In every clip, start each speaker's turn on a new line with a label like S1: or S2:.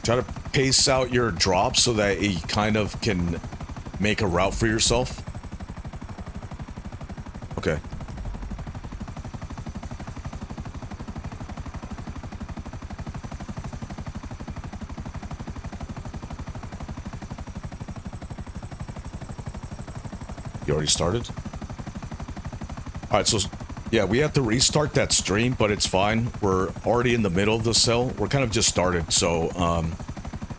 S1: Try to pace out your drop so that you kind of can make a route for yourself. Okay. You already started? Alright, so yeah, we have to restart that stream, but it's fine. We're already in the middle of the cell. We're kind of just started, so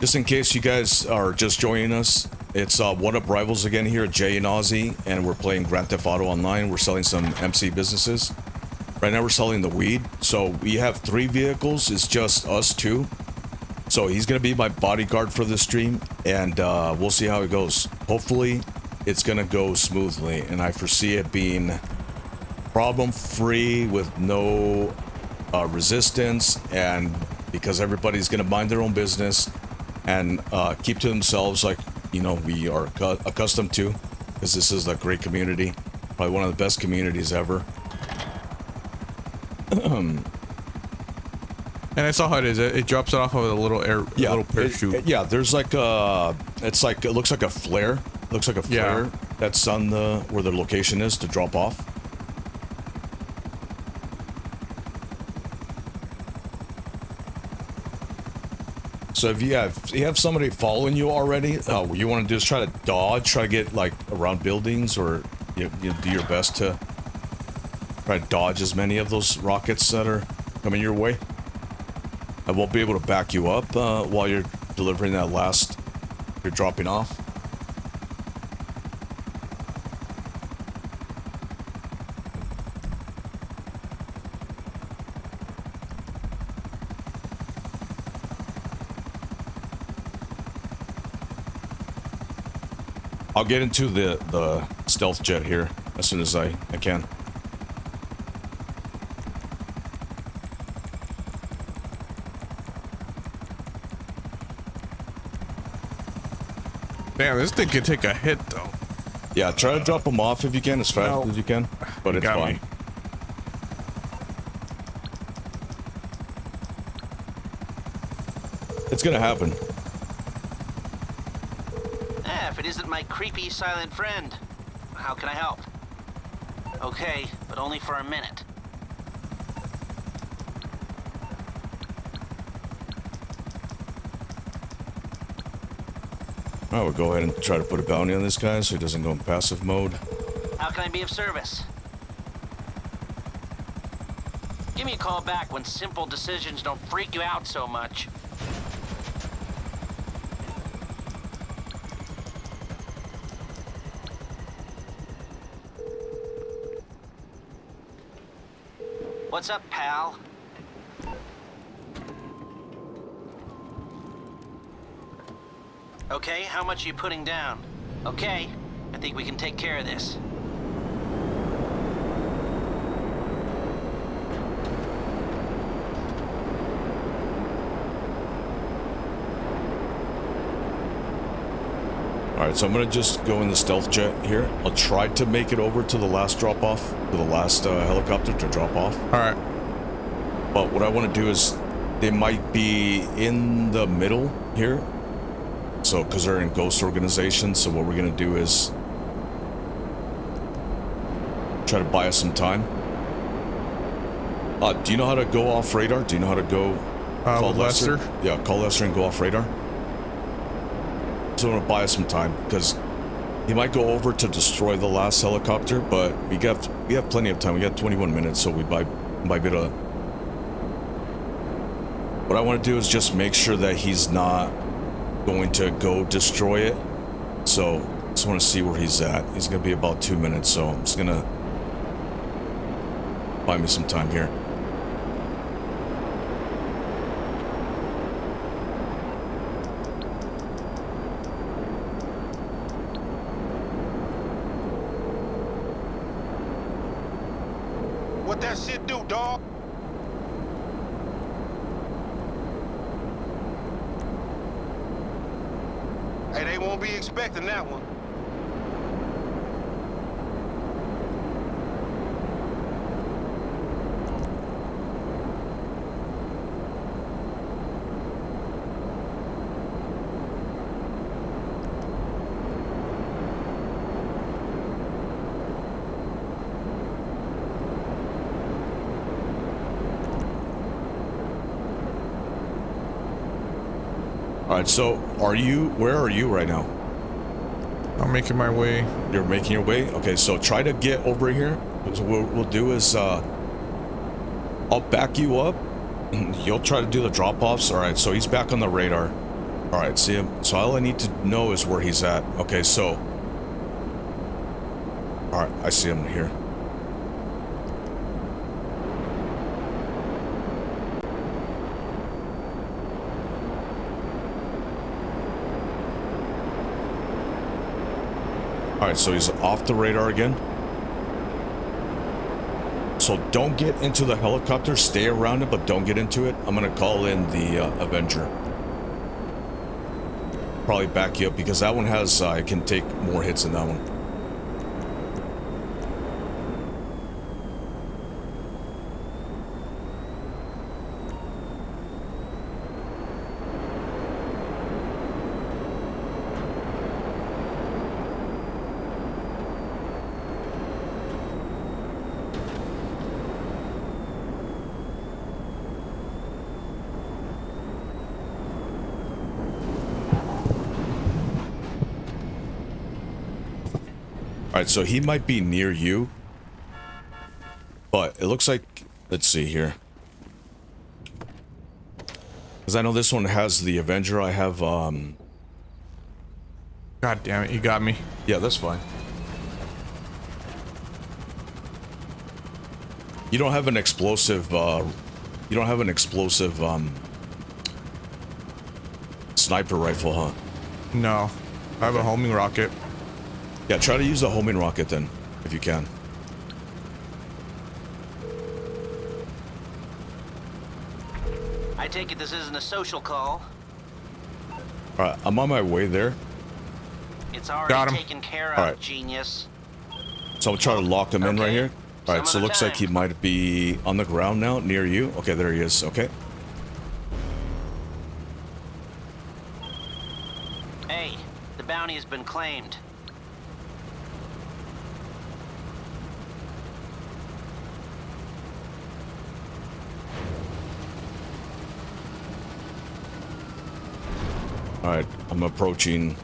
S1: just in case you guys are just joining us, it's What Up Rivals again here, Jay and Ozzy, and we're playing Grand Theft Auto Online. We're selling some MC businesses. Right now we're selling the weed, so we have 3 vehicles. It's just us 2. So he's gonna be my bodyguard for the stream, and we'll see how it goes. Hopefully it's gonna go smoothly, and I foresee it being problem-free with no resistance, and because everybody's gonna mind their own business and keep to themselves, like, you know, we are accustomed to, because this is a great community, probably one of the best communities ever.
S2: And I saw how it is. It drops it off of a little air, little parachute.
S1: Yeah, there's like it's like, it looks like a flare. Looks like a flare that's on the where the location is to drop off. So if you have somebody following you already, what you want to do is try to dodge, try to get like around buildings, or you do your best to try to dodge as many of those rockets that are coming your way. I won't be able to back you up while you're delivering that last, you're dropping off. I'll get into the stealth jet here as soon as I can.
S2: Damn, this thing could take a hit though.
S1: Yeah, try to drop them off if you can, as fast as you can, but it's fine. It's gonna happen.
S3: If it isn't my creepy silent friend, how can I help? Okay, but only for a minute.
S1: I would go ahead and try to put a bounty on this guy so he doesn't go in passive mode.
S3: How can I be of service? Give me a call back when simple decisions don't freak you out so much. What's up, pal? Okay, how much are you putting down? Okay, I think we can take care of this.
S1: Alright, so I'm gonna just go in the stealth jet here. I'll try to make it over to the last drop-off, to the last helicopter to drop off.
S2: Alright.
S1: But what I want to do is, they might be in the middle here. So, because they're in ghost organizations, so what we're gonna do is try to buy us some time. Do you know how to go off radar? Do you know how to go call
S2: Lester?
S1: Yeah, call Lester and go off radar. So I'm gonna buy us some time, because he might go over to destroy the last helicopter, but we have plenty of time. We got 21 minutes, so we might be able to. What I want to do is just make sure that he's not going to go destroy it. So I just want to see where he's at. He's gonna be about 2 minutes, so I'm just gonna buy me some time here.
S4: What that shit do, dog? Hey, they won't be expecting that one.
S1: All right, so where are you right now?
S2: I'm making my way.
S1: You're making your way? Okay, so try to get over here. So what we'll do is, I'll back you up. You'll try to do the drop-offs. All right, so he's back on the radar. All right, see him. So all I need to know is where he's at. Okay, so. All right, I see him here. All right, so he's off the radar again. So don't get into the helicopter. Stay around it, but don't get into it. I'm gonna call in the Avenger. Probably back you up because that one has, I can take more hits than that one. Alright, so he might be near you. But it looks like... Let's see here. Because I know this one has the Avenger. I have,
S2: God damn it, you got me.
S1: Yeah, that's fine. You don't have an explosive, You don't have an explosive, sniper rifle, huh?
S2: No. I have a homing rocket.
S1: Yeah, try to use the homing rocket then, if you can.
S3: I take it this isn't a social call.
S1: Alright, I'm on my way there.
S3: It's
S2: Got
S3: already
S2: him.
S3: taken care of,
S1: All right.
S3: genius.
S1: So I'll try to lock him in right
S3: Okay.
S1: here. Alright, so
S3: Some
S1: it
S3: other
S1: looks like he
S3: time.
S1: might be on the ground now, near you. Okay, there he is. Okay.
S3: Hey, the bounty has been claimed.
S1: Alright, I'm approaching.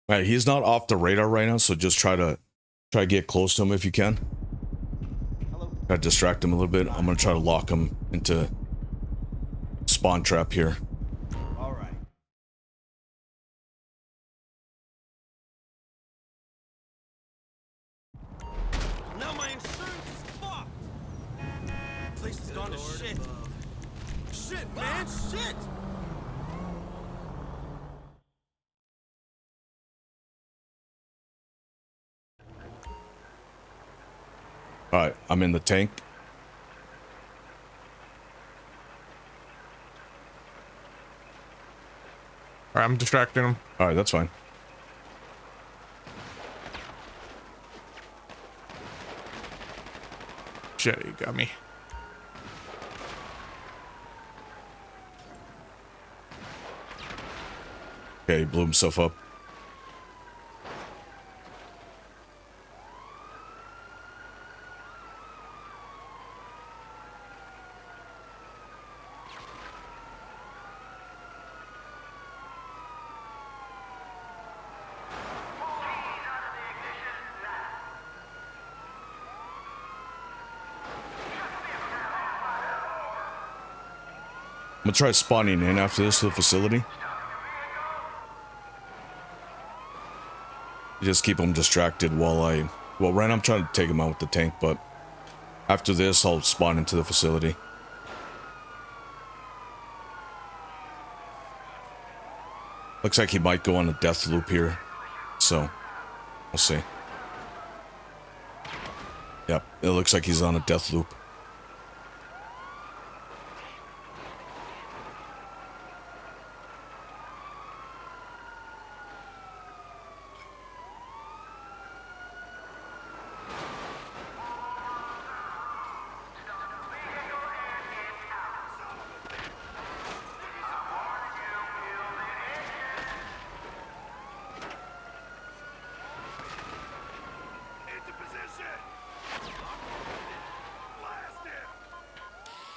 S1: Alright, he's not off the radar right now, so just try to get close to him if you can. Try to distract him a little bit. I'm gonna try to lock him into spawn trap here.
S5: All right. Now my insurance is fucked. Place has gone to shit. Shit, man, shit.
S1: Alright, I'm in the tank.
S2: Alright, I'm distracting him.
S1: Alright, that's fine.
S2: Shit, you got me.
S1: Okay, he blew himself up. I'm gonna try spawning in after this to the facility. Just keep him distracted while well, right now I'm trying to take him out with the tank, but after this, I'll spawn into the facility. Looks like he might go on a death loop here, so we'll see. Yep, it looks like he's on a death loop.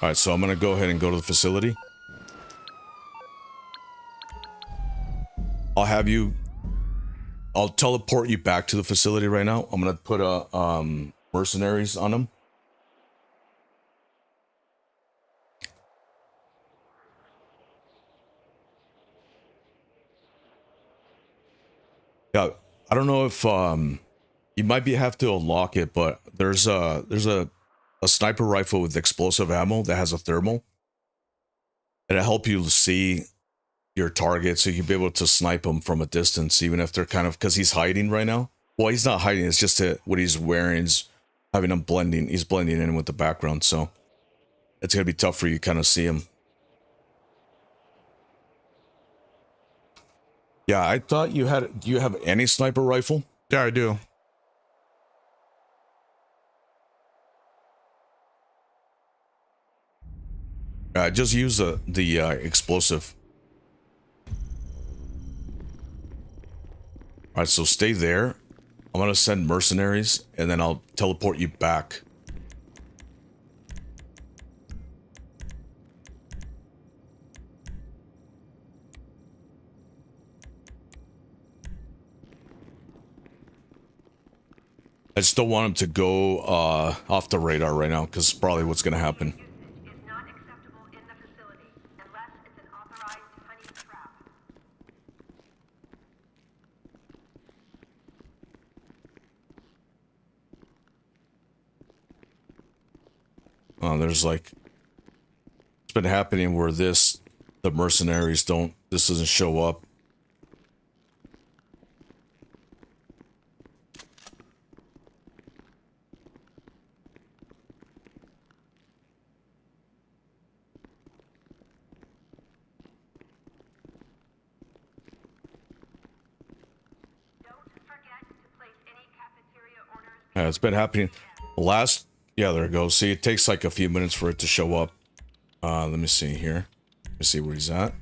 S1: All right, so I'm gonna go ahead and go to the facility. I'll teleport you back to the facility right now. I'm gonna put mercenaries on them. Yeah, I don't know if you might have to unlock it, but there's a sniper rifle with explosive ammo that has a thermal. It'll help you see your target so you can be able to snipe them from a distance, even if they're kind of, because he's hiding right now. Well, he's not hiding, it's just what he's wearing is having him blending. He's blending in with the background, so it's gonna be tough for you to kind of see him. Yeah, I thought you had. Do you have any sniper rifle?
S2: Yeah, I do.
S1: Just use the explosive. All right, so stay there. I'm gonna send mercenaries, and then I'll teleport you back. I just don't want him to go off the radar right now, because probably what's gonna happen. There's like, it's been happening where the mercenaries this doesn't show up. Yeah, it's been happening. Yeah, there it goes. See, it takes like a few minutes for it to show up. Let me see here. Let me see where he's at.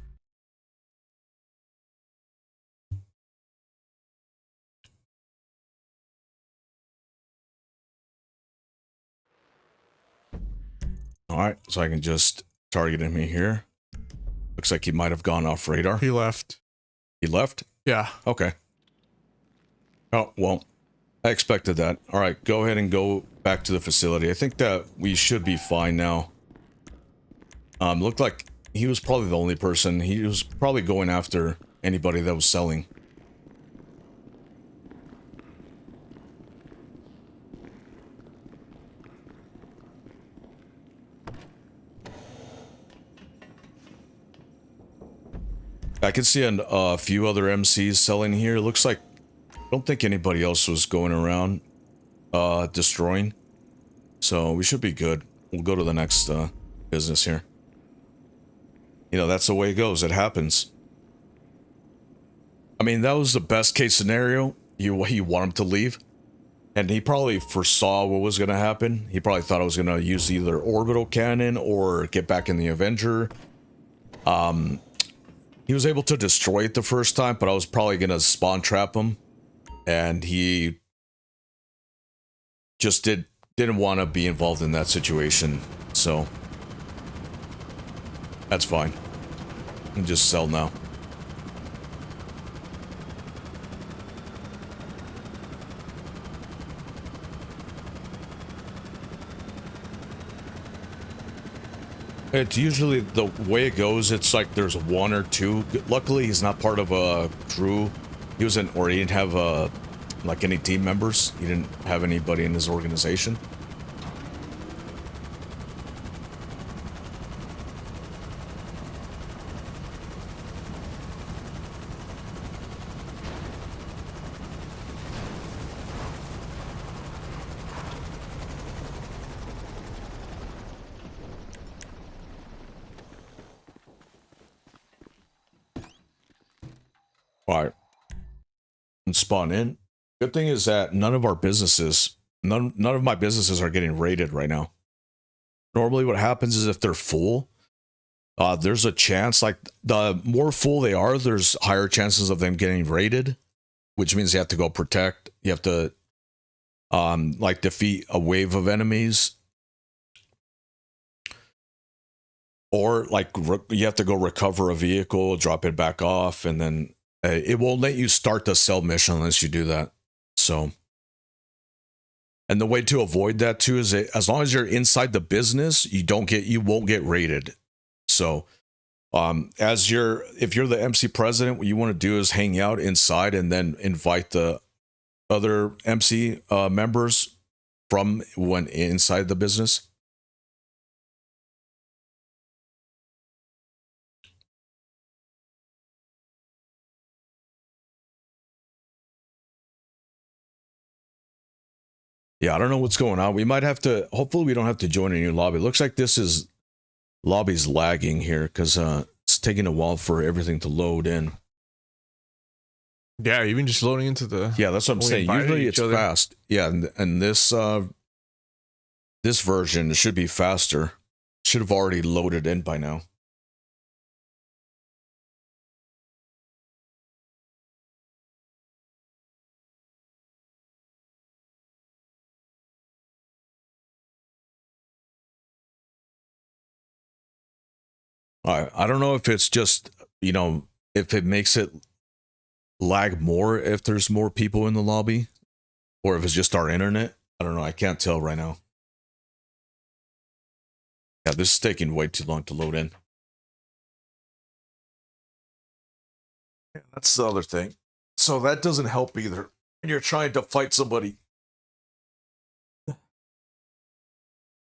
S1: All right, so I can just target him here. Looks like he might have gone off radar.
S2: He left.
S1: He left?
S2: Yeah.
S1: Okay. Oh, well, I expected that. All right, go ahead and go back to the facility. I think that we should be fine now. Looked like he was probably the only person. He was probably going after anybody that was selling. I can see a few other MCs selling here. It looks like, I don't think anybody else was going around destroying. So we should be good. We'll go to the next business here. You know, that's the way it goes. It happens. I mean, that was the best case scenario. You want him to leave. And he probably foresaw what was going to happen. He probably thought I was going to use either orbital cannon or get back in the Avenger. He was able to destroy it the first time, but I was probably going to spawn trap him. And he just didn't want to be involved in that situation. So that's fine. I can just sell now. It's usually the way it goes. It's like there's one or two. Luckily, he's not part of a crew. He didn't have like any team members. He didn't have anybody in his organization. All right. And spawn in. Good thing is that none of my businesses are getting raided right now. Normally what happens is if they're full, there's a chance, like the more full they are, there's higher chances of them getting raided, which means you have to go protect. You have to like defeat a wave of enemies. or like you have to go recover a vehicle, drop it back off, and then it won't let you start the cell mission unless you do that. So, and the way to avoid that too is as long as you're inside the business, you won't get raided. So, if you're the MC president, what you want to do is hang out inside and then invite the other MC members from when inside the business. Yeah, I don't know what's going on. We might have to. Hopefully, we don't have to join a new lobby. It looks like lobby's lagging here because it's taking a while for everything to load in.
S2: Yeah, even just loading into the.
S1: Yeah, that's what I'm saying. Usually it's fast. Yeah, and this version should be faster. Should have already loaded in by now. I don't know if it's just, if it makes it lag more if there's more people in the lobby, or if it's just our internet. I don't know. I can't tell right now. Yeah, this is taking way too long to load in. Yeah, that's the other thing. So that doesn't help either. And you're trying to fight somebody.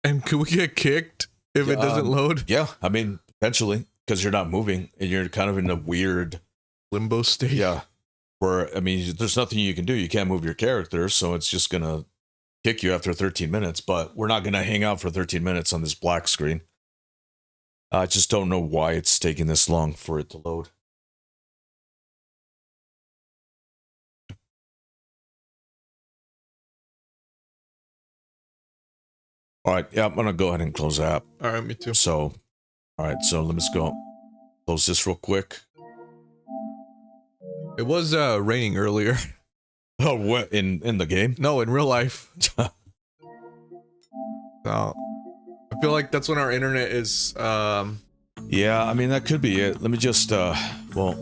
S2: And could we get kicked if it doesn't load?
S1: Yeah, I mean, potentially, because you're not moving and you're kind of in a weird
S2: limbo state.
S1: Yeah. Where, I mean, there's nothing you can do. You can't move your character, so it's just going to kick you after 13 minutes. But we're not going to hang out for 13 minutes on this black screen. I just don't know why it's taking this long for it to load. All right, yeah, I'm going to go ahead and close the app.
S2: All right, me too.
S1: So, all right, so let me just go close this real quick.
S2: It was raining earlier.
S1: Oh, what, in the game?
S2: No, in real life. So, I feel like that's when our internet is
S1: Yeah, I mean, that could be it. Let me just well,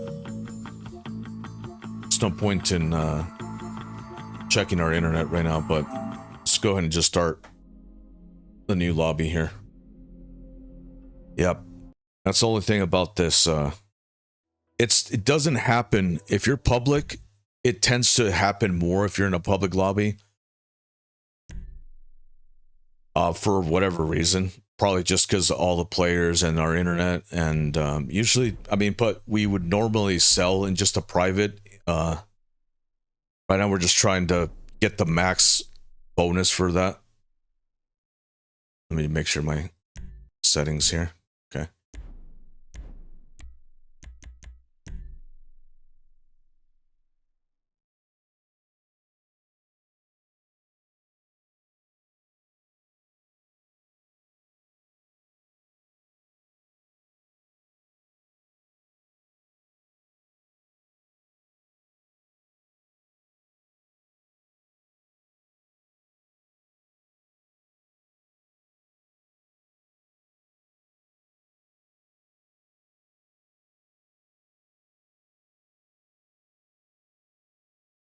S1: there's no point in checking our internet right now, but let's go ahead and just start the new lobby here. Yep, that's the only thing about this. It doesn't happen if you're public. It tends to happen more if you're in a public lobby. For whatever reason, probably just because all the players and our internet, and usually, I mean, but we would normally sell in just a private. Right now, we're just trying to get the max bonus for that. Let me make sure my settings here. Okay.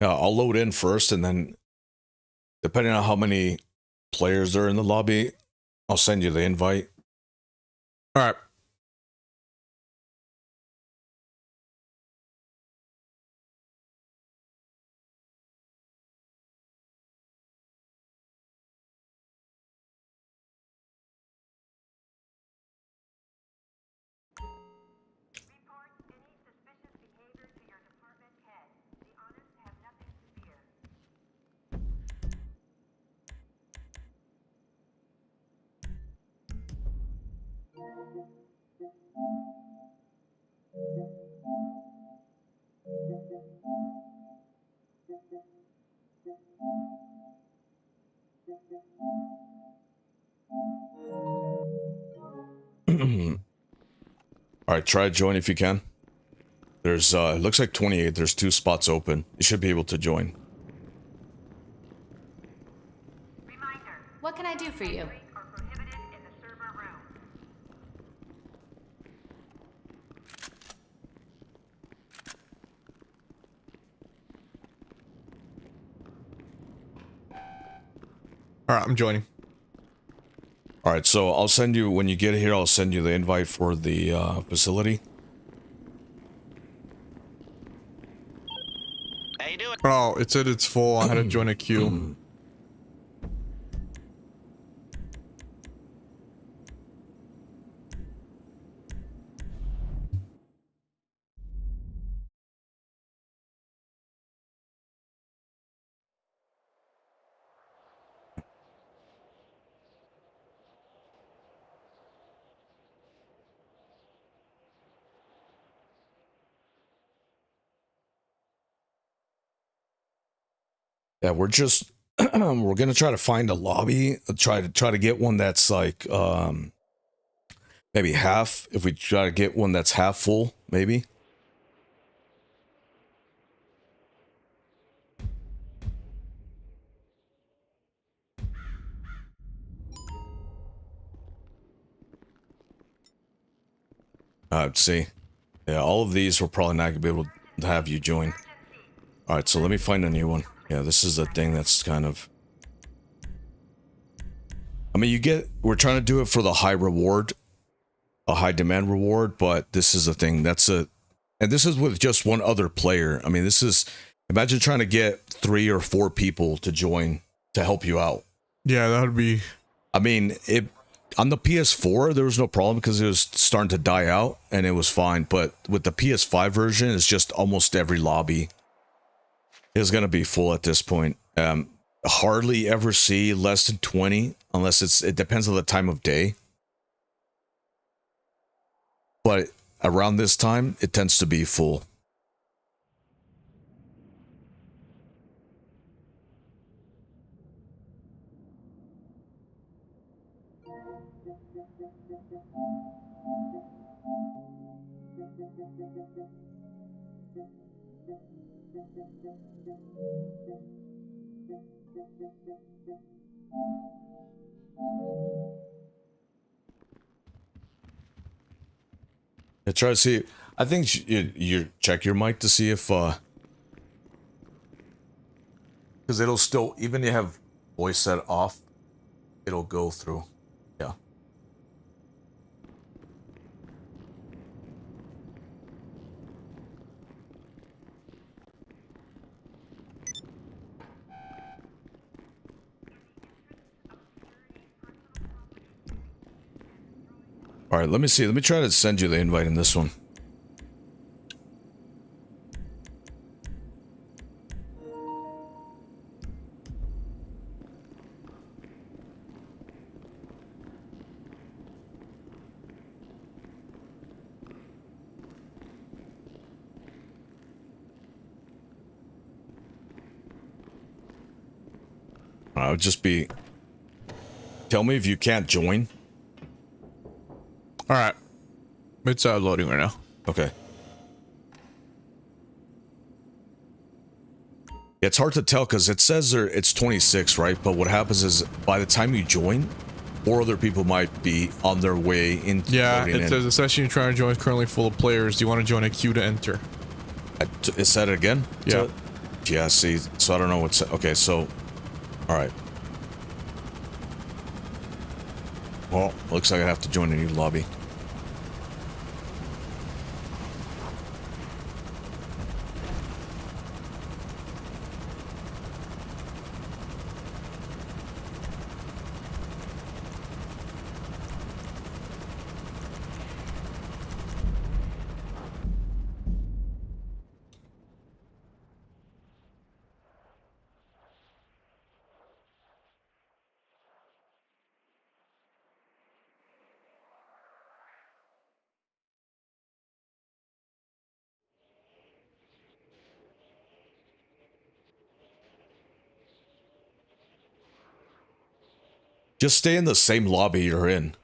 S1: I'll load in first, and then depending on how many players are in the lobby, I'll send you the invite.
S2: all right.
S1: All right, try to join if you can. There's it looks like 28. There's 2 spots open. You should be able to join.
S6: What can I do for you?
S2: All right, I'm joining.
S1: All right, so I'll send you, when you get here, I'll send you the invite for the facility.
S3: How you doing?
S2: Oh, it said it's full. I had to join a queue.
S1: Yeah, we're just we're gonna try to find a lobby, try to get one that's like maybe half. If we try to get one that's half full, maybe. Let's see. Yeah, all of these we're probably not gonna be able to have you join. All right, so let me find a new one. Yeah, this is the thing that's kind of. I mean, we're trying to do it for the high reward, a high demand reward, but this is the thing. And this is with just one other player. I mean, imagine trying to get 3 or 4 people to join to help you out.
S2: Yeah, that would be.
S1: I mean, on the PS4, there was no problem because it was starting to die out and it was fine. But with the PS5 version, it's just almost every lobby is going to be full at this point. Hardly ever see less than 20 unless it depends on the time of day. But around this time, it tends to be full. I try to see. I think you check your mic to see if because it'll still, even if you have voice set off, it'll go through. Yeah. All right, let me see. Let me try to send you the invite in this one. I would just be. Tell me if you can't join.
S2: All right, it's loading right now.
S1: Okay. It's hard to tell because it says it's 26, right? But what happens is by the time you join, 4 other people might be on their way in.
S2: Yeah, it says the session you're trying to join is currently full of players. Do you want to join a queue to enter?
S1: Is that again?
S2: Yeah.
S1: Yeah, see, so I don't know what's... Okay, so... Alright. Well, looks like I have to join a new lobby. Just stay in the same lobby you're in.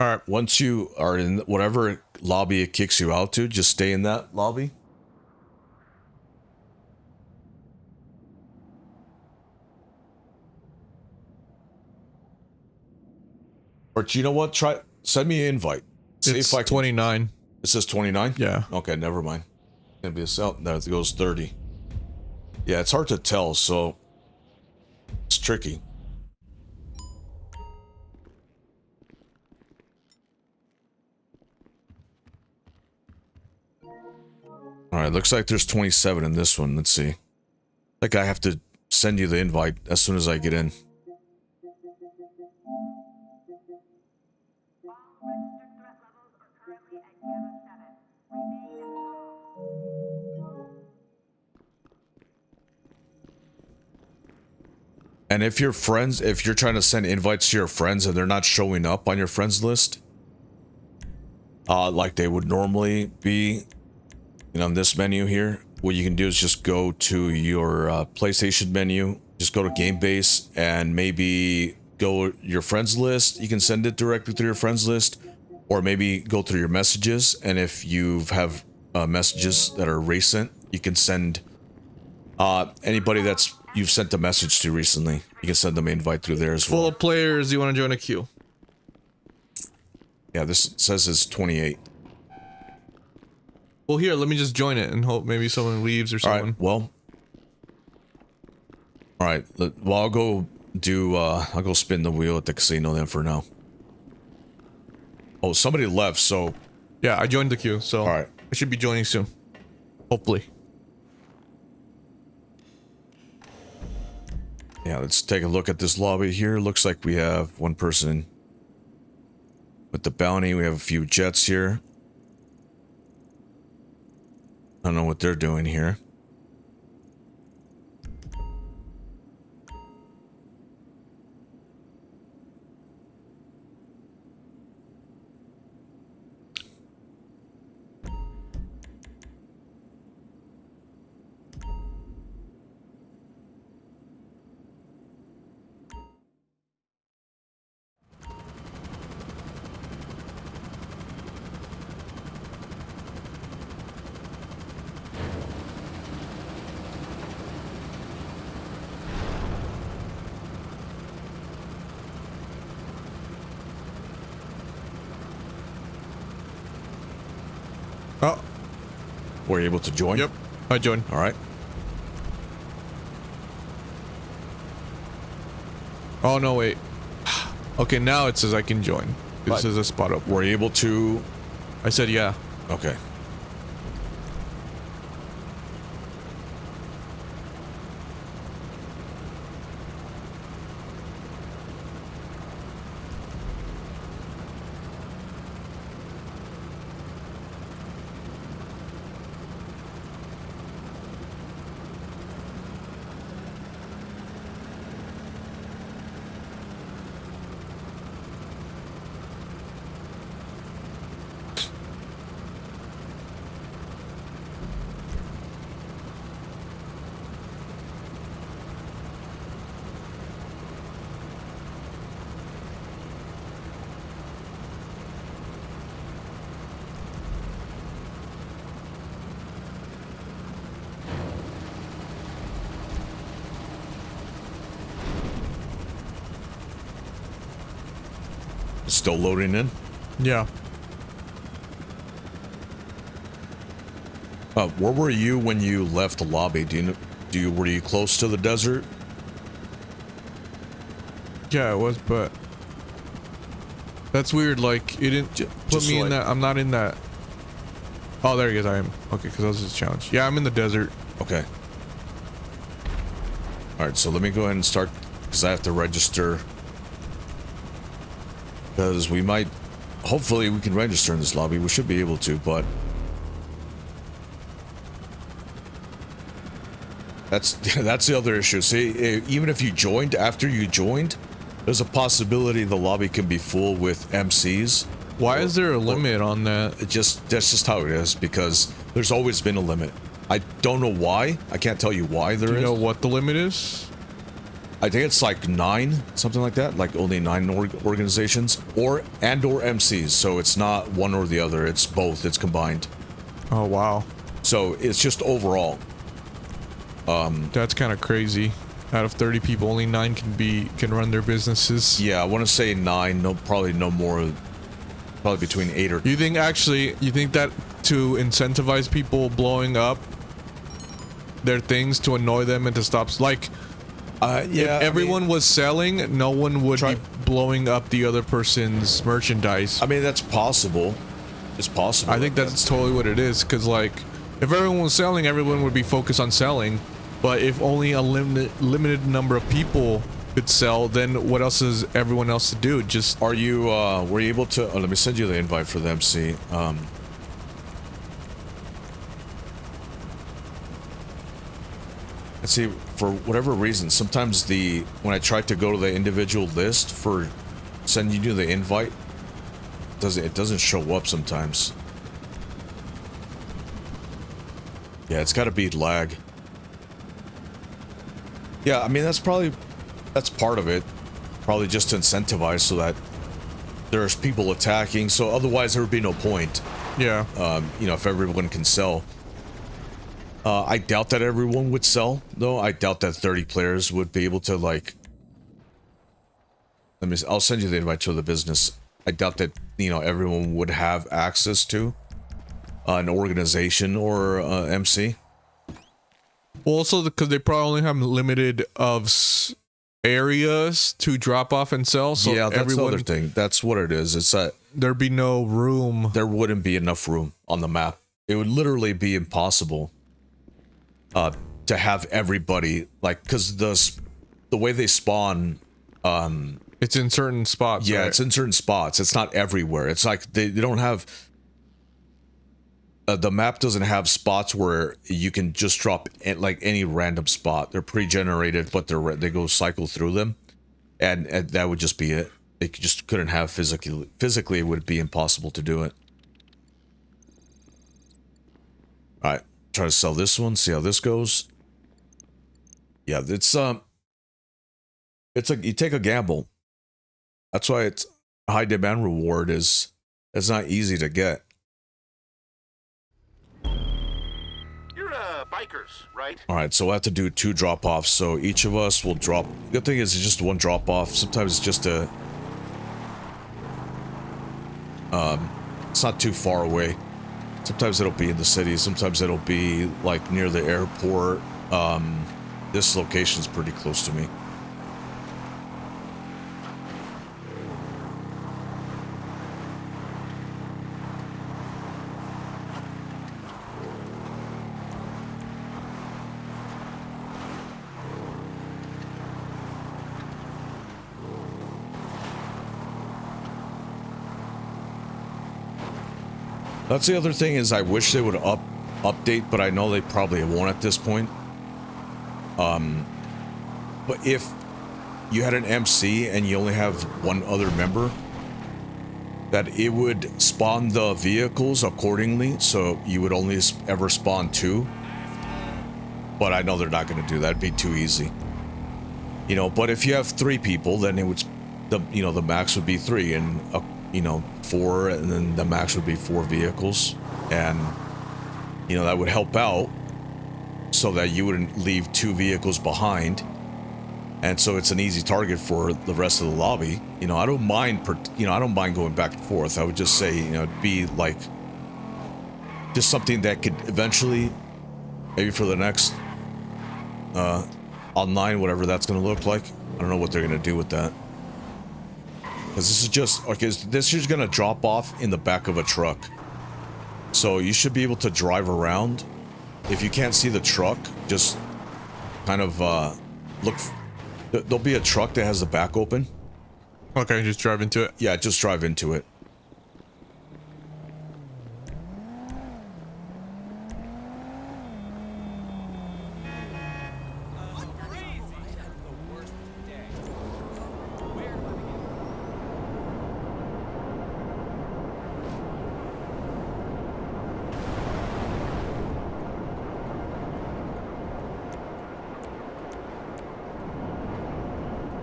S2: All right.
S1: Once you are in whatever lobby it kicks you out to, just stay in that lobby. Or you know what? Send me an invite. See
S2: It's
S1: if I can,
S2: 29.
S1: It says 29?
S2: Yeah.
S1: Okay, never mind. It's gonna be a cell. No, it goes 30. Yeah, it's hard to tell, so it's tricky. right, looks like there's 27 in this one. Let's see. Like I have to send you the invite as soon as I get in. And if your friends, if you're trying to send invites to your friends and they're not showing up on your friends list, like they would normally be, you know, in this menu here, what you can do is just go to your PlayStation menu, just go to Game Base, and maybe go your friends list. You can send it directly through your friends list, or maybe go through your messages. And if you have messages that are recent, you can send anybody that's you've sent a message to recently. You can send them an invite through there as well.
S2: Full of players. You want to join a queue?
S1: Yeah, this says it's 28.
S2: Well, here, let me just join it and hope maybe someone leaves or something.
S1: All right, well. All right, well, I'll go do, I'll go spin the wheel at the casino then for now. Oh, somebody left, so.
S2: Yeah, I joined the queue, so.
S1: All right.
S2: I should be joining soon. Hopefully.
S1: Yeah, let's take a look at this lobby here. Looks like we have one person with the bounty. We have a few jets here. I don't know what they're doing here.
S2: Oh.
S1: Were you able to join?
S2: Yep. I joined.
S1: All right.
S2: Oh, no, wait. Okay, now it says I can join. This is a spot up.
S1: Were you able to?
S2: I said yeah.
S1: Okay. Still loading in?
S2: Yeah.
S1: Where were you when you left the lobby? Were you close to the desert?
S2: Yeah, it was, but that's weird. Like, it didn't put me in that. I'm not in that. Oh, there he is. I am. Okay, because that was his challenge. Yeah, I'm in the desert.
S1: Okay. All right, so let me go ahead and start because I have to register. Because we might, hopefully we can register in this lobby. We should be able to, but that's the other issue. See, even if you joined, after you joined, there's a possibility the lobby can be full with MCs.
S2: Why is there a limit on that?
S1: That's just how it is, because there's always been a limit. I don't know why. I can't tell you why there is.
S2: Do you know what the limit is?
S1: I think it's like 9, something like that, like only 9 organizations or MCs. So it's not one or the other. It's both. It's combined.
S2: Oh, wow.
S1: So it's just overall.
S2: That's kind of crazy. Out of 30 people, only 9 can run their businesses.
S1: Yeah, I want to say 9. No, probably no more. Probably between 8 or.
S2: You think that to incentivize people blowing up their things to annoy them and to stop, like.
S1: Yeah,
S2: if everyone was selling, no one would be blowing up the other person's merchandise.
S1: I mean, that's possible. It's possible.
S2: I think that's totally what it is, because, like, If everyone was selling, everyone would be focused on selling. But if only a limited number of people could sell, then what else is everyone else to do? Just
S1: Are you, were you able to, let me send you the invite for the MC. Let's see, for whatever reason, sometimes when I try to go to the individual list for sending you the invite, it doesn't show up sometimes. Yeah, it's gotta be lag. Yeah, I mean, that's part of it. Probably just to incentivize so that there's people attacking, so otherwise there would be no point.
S2: yeah.
S1: You know, if everyone can sell. I doubt that everyone would sell, though. I doubt that 30 players would be able to, like... I'll send you the invite to the business. I doubt that, you know, everyone would have access to an organization or MC.
S2: Well, also because they probably only have limited of areas to drop off and sell. So
S1: yeah, that's the other thing. That's what it is. It's that
S2: there'd be no room.
S1: There wouldn't be enough room on the map. It would literally be impossible to have everybody, like, because the way they spawn,
S2: it's in certain spots.
S1: Yeah,
S2: right?
S1: it's in certain spots. It's not everywhere. It's like they don't have. The map doesn't have spots where you can just drop at like any random spot. They're pre-generated, but they go cycle through them, and that would just be it. They just couldn't have physically. It would be impossible to do it. All right, try to sell this one. See how this goes. Yeah, it's you take a gamble. That's why it's high demand reward it's not easy to get.
S4: Bikers, right?
S1: All right, so we'll have to do 2 drop-offs. So each of us will drop. The good thing is it's just 1 drop-off. Sometimes it's just a. It's not too far away. Sometimes it'll be in the city. Sometimes it'll be like near the airport. This location's pretty close to me. That's the other thing is I wish they would update, but I know they probably won't at this point. But if you had an MC and you only have 1 other member, that it would spawn the vehicles accordingly, so you would only ever spawn 2. But I know they're not going to do that. It'd be too easy. You know, but if you have 3 people, then it would, the max would be 3, and 4, and then the max would be 4 vehicles, and that would help out so that you wouldn't leave 2 vehicles behind, and so it's an easy target for the rest of the lobby. I don't mind I don't mind going back and forth. I would just say, it'd be like just something that could eventually, maybe for the next online, whatever that's going to look like. I don't know what they're going to do with that. Because this is just, okay, this is going to drop off in the back of a truck. So you should be able to drive around. If you can't see the truck, just kind of look. There'll be a truck that has the back open.
S2: Okay, just drive into it.
S1: Yeah, just drive into it.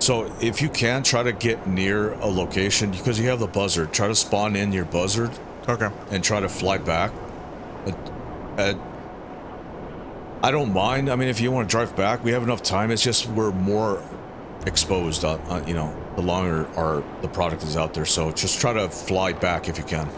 S1: So if you can, try to get near a location, because you have the buzzard, try to spawn in your buzzard.
S2: Okay.
S1: And try to fly back. I don't mind. I mean, if you want to drive back, we have enough time. It's just we're more exposed on the longer the product is out there. So just try to fly back if you can.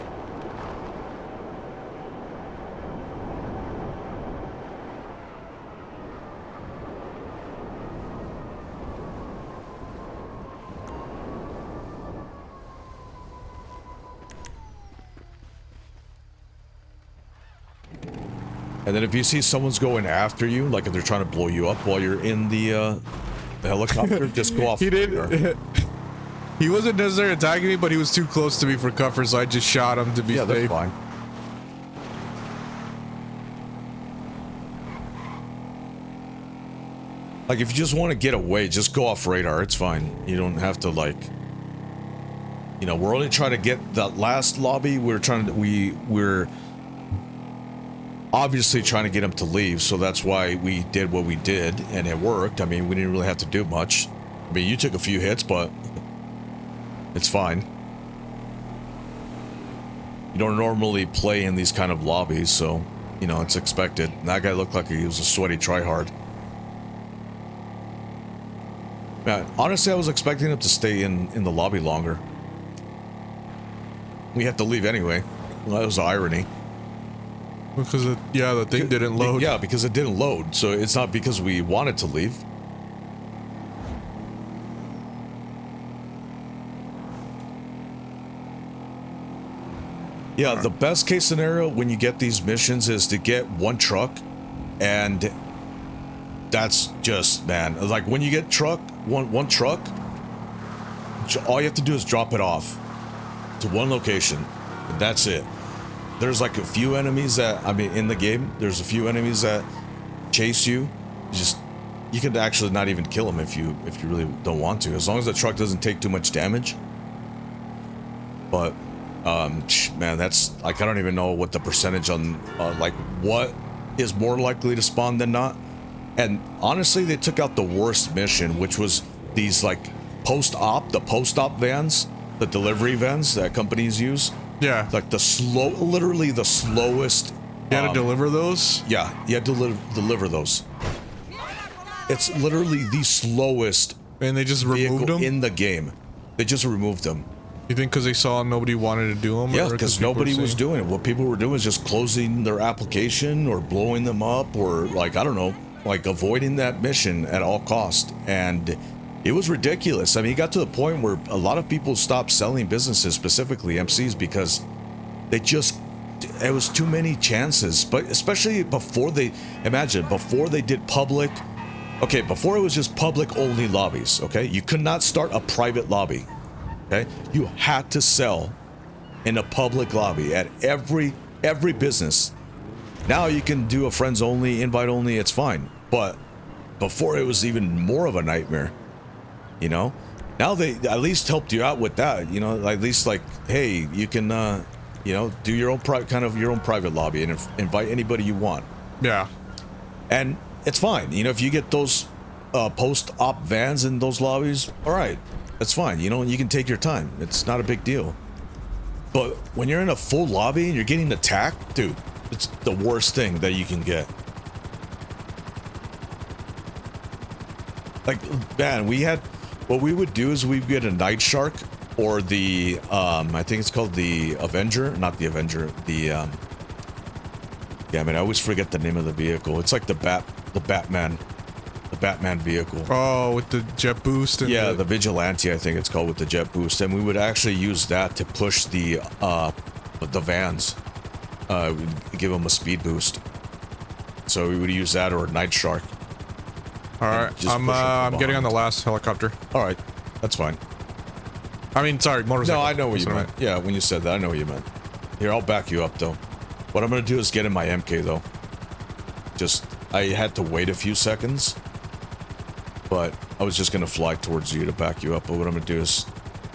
S1: And then if you see someone's going after you, like if they're trying to blow you up while you're in the helicopter, just go off.
S2: He did. He wasn't necessarily attacking me, but he was too close to me for cover, so I just shot him to be safe.
S1: That's fine. Like if you just want to get away, just go off radar. It's fine. You don't have to like. You know, we're only trying to get that last lobby. We're obviously trying to get him to leave, so that's why we did what we did, and it worked. I mean, we didn't really have to do much. I mean, you took a few hits, but it's fine. You don't normally play in these kind of lobbies, so, you know, it's expected. That guy looked like he was a sweaty tryhard. Yeah, honestly, I was expecting him to stay in the lobby longer. We had to leave anyway. Well, that was the irony.
S2: Because, the thing didn't load.
S1: Yeah, because it didn't load, so it's not because we wanted to leave. Yeah, the best case scenario when you get these missions is to get one truck, and that's just, man, like when you get one truck, all you have to do is drop it off to one location, and that's it. There's like a few enemies that, I mean, in the game, there's a few enemies that chase you. You can actually not even kill them if you really don't want to, as long as the truck doesn't take too much damage. But man, that's like, I don't even know what the percentage on like what is more likely to spawn than not. And honestly, they took out the worst mission, which was these like the post-op vans, the delivery vans that companies use.
S2: Yeah,
S1: like literally the slowest.
S2: You had to deliver those?
S1: Yeah, you had to deliver those. It's literally the slowest.
S2: And they just removed them
S1: in the game. They just removed them.
S2: You think because they saw nobody wanted to do them?
S1: Yeah, because nobody was doing it. What people were doing was just closing their application or blowing them up, or like, I don't know, like avoiding that mission at all cost. And it was ridiculous. I mean, it got to the point where a lot of people stopped selling businesses, specifically MCs, because it was too many chances. But especially before they did public. Okay, before it was just public only lobbies. Okay, you could not start a private lobby. Okay, you had to sell in a public lobby at every business. Now you can do a friends only, invite only. It's fine. But before, it was even more of a nightmare. You know, now they at least helped you out with that. You know, at least like, hey, you can, you know, do your own private lobby and invite anybody you want.
S2: Yeah,
S1: and it's fine. You know, if you get those post-op vans in those lobbies, all right, that's fine. You know, you can take your time. It's not a big deal. But when you're in a full lobby and you're getting attacked, dude, it's the worst thing that you can get. Like, man, what we would do is we'd get a Night Shark or the, I think it's called the Avenger, not the Avenger, the, yeah, I mean, I always forget the name of the vehicle. It's like the Batman vehicle.
S2: Oh, with the jet boost and
S1: the Vigilante, I think it's called, with the jet boost. And we would actually use that to push the vans, give them a speed boost. So we would use that or a Night Shark.
S2: All right, I'm getting on the last helicopter.
S1: All right, that's fine.
S2: I mean, sorry, motorcycle.
S1: No, I know what you meant. Yeah, when you said that, I know what you meant. Here, I'll back you up, though. What I'm going to do is get in my MK, though. I had to wait a few seconds, but I was just going to fly towards you to back you up. But what I'm going to do is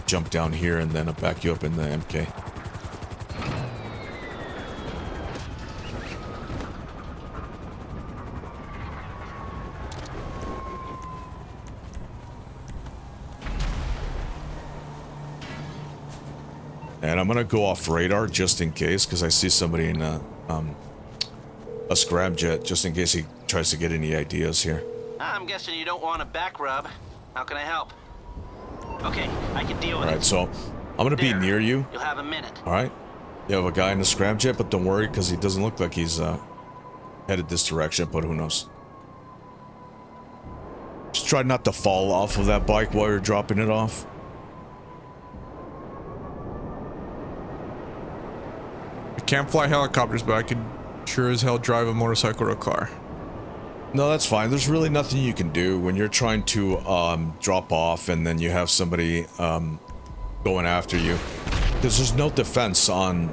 S1: jump down here and then I'll back you up in the MK. And I'm gonna go off radar just in case, because I see somebody in a scramjet, just in case he tries to get any ideas here.
S3: I'm guessing you don't want a back rub. How can I help? Okay, I can deal with it.
S1: All right, so I'm gonna be near you.
S3: You'll have a minute.
S1: All right. You have a guy in a scramjet, but don't worry, because he doesn't look like he's headed this direction. But who knows? Just try not to fall off of that bike while you're dropping it off.
S2: I can't fly helicopters, but I can sure as hell drive a motorcycle or a car.
S1: No, that's fine. There's really nothing you can do when you're trying to drop off and then you have somebody going after you. Because there's no defense on...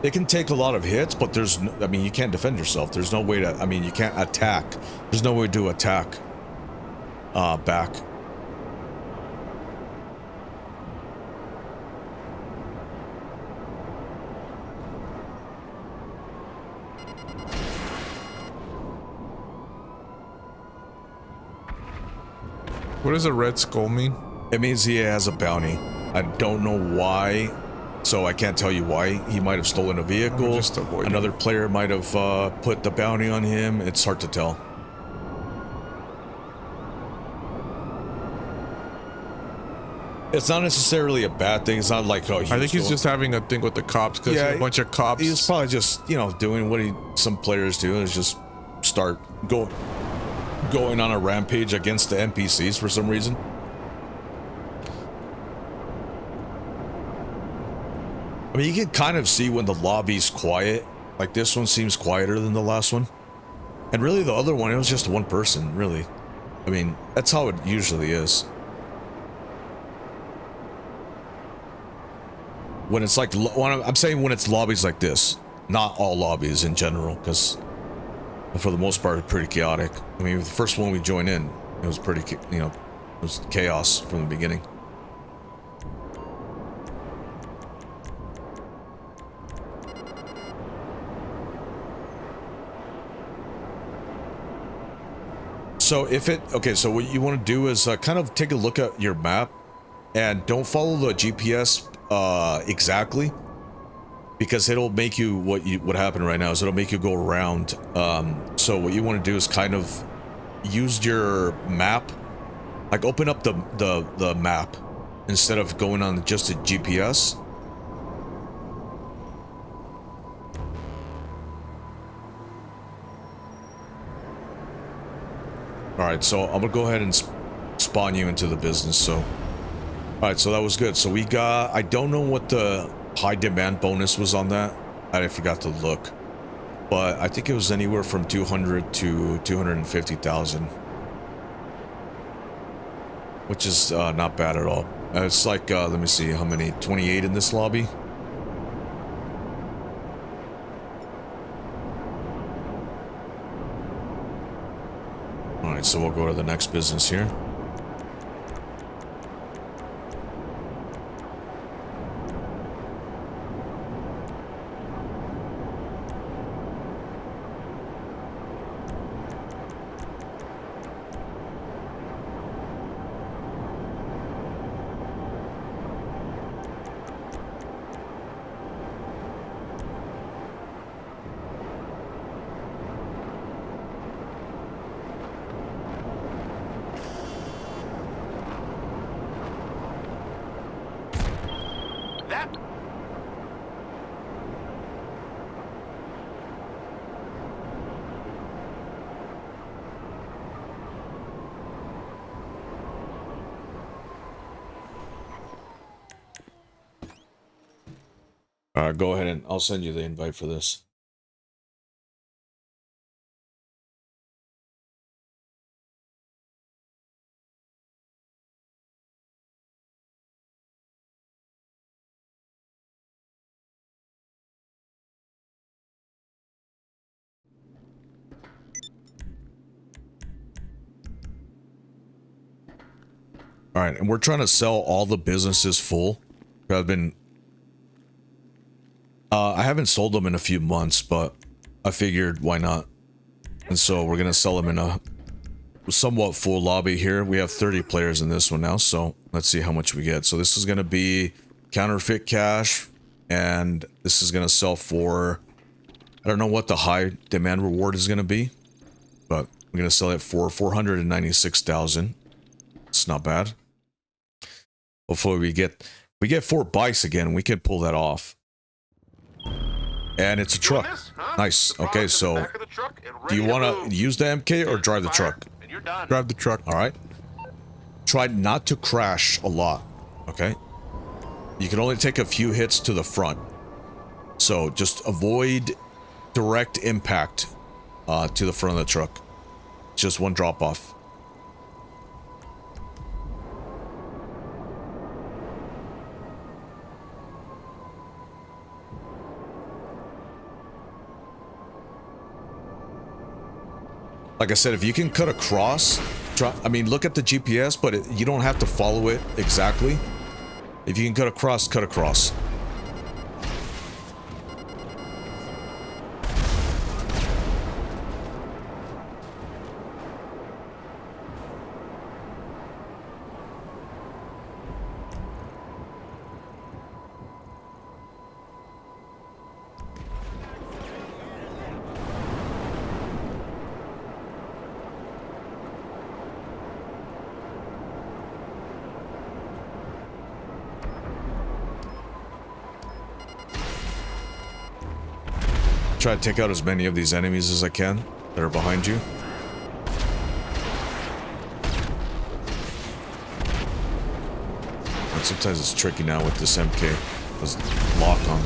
S1: It can take a lot of hits, but there's no, I mean, you can't defend yourself. There's no way to... I mean, you can't attack. There's no way to attack back.
S2: What does a red skull mean?
S1: It means he has a bounty. I don't know why, so I can't tell you why. He might have stolen a vehicle.
S2: Just avoid
S1: Another player might have put the bounty on him. It's hard to tell. It's not necessarily a bad thing. It's not like, oh,
S2: I think he's just having a thing with the cops because a bunch of cops.
S1: He's probably just, you know, doing what some players do is just start going on a rampage against the NPCs for some reason. I mean, you can kind of see when the lobby's quiet. Like, this one seems quieter than the last one. And really, the other one, it was just one person, really. I mean, that's how it usually is. When it's like, I'm saying when it's lobbies like this. Not all lobbies in general, because for the most part, it's pretty chaotic. I mean, the first one we joined in, it was pretty, you know, it was chaos from the beginning. So okay, so what you want to do is kind of take a look at your map and don't follow the GPS exactly, because it'll make you, what happened right now is it'll make you go around. So what you want to do is kind of use your map, like open up the map instead of going on just a GPS. Alright, so I'm gonna go ahead and spawn you into the business, so... Alright, so that was good. So we got... I don't know what the high demand bonus was on that. I forgot to look. But I think it was anywhere from 200 to 250,000. Which is not bad at all. It's like, let me see, how many? 28 in this lobby? Alright, so we'll go to the next business here. Go ahead and I'll send you the invite for this. All right, and we're trying to sell all the businesses full. I haven't sold them in a few months, but I figured why not? And so we're gonna sell them in a somewhat full lobby here. We have 30 players in this one now, so let's see how much we get. So this is gonna be counterfeit cash, and this is gonna sell for, I don't know what the high demand reward is gonna be, but we're gonna sell it for 496,000. It's not bad. Hopefully we get 4 bikes again. We can pull that off. And it's a truck. Nice. Okay, so do you want to use the MK or drive the truck?
S2: Drive the truck.
S1: All right. Try not to crash a lot. Okay. You can only take a few hits to the front. So just avoid direct impact to the front of the truck. Just one drop off. Like I said, if you can cut across, I mean, look at the GPS, but you don't have to follow it exactly. If you can cut across, cut across. Try to take out as many of these enemies as I can that are behind you. And sometimes it's tricky now with this MK. This lock on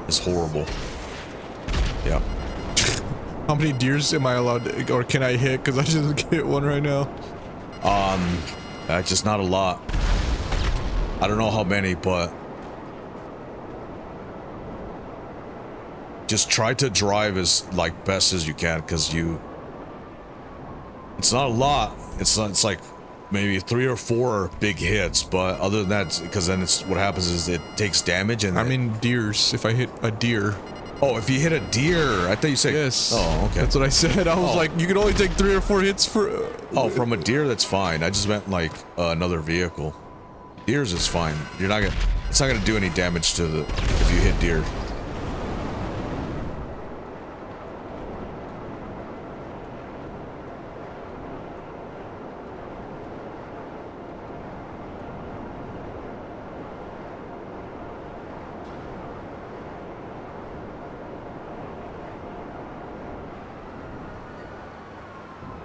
S1: is horrible. Yeah.
S2: How many deers am I allowed to, or can I hit? Because I just hit one right now.
S1: Just not a lot. I don't know how many, but just try to drive as like best as you can, because it's not a lot. It's like maybe 3 or 4 big hits, but other than that, because then it's what happens is it takes damage. And
S2: I mean deers. If I hit a deer.
S1: Oh, if you hit a deer, I thought you said
S2: yes.
S1: Oh, okay.
S2: That's what I said. I was like, you can only take 3 or 4 hits for.
S1: Oh, from a deer, that's fine. I just meant like another vehicle. Deers is fine. You're not gonna. It's not gonna do any damage to the if you hit deer.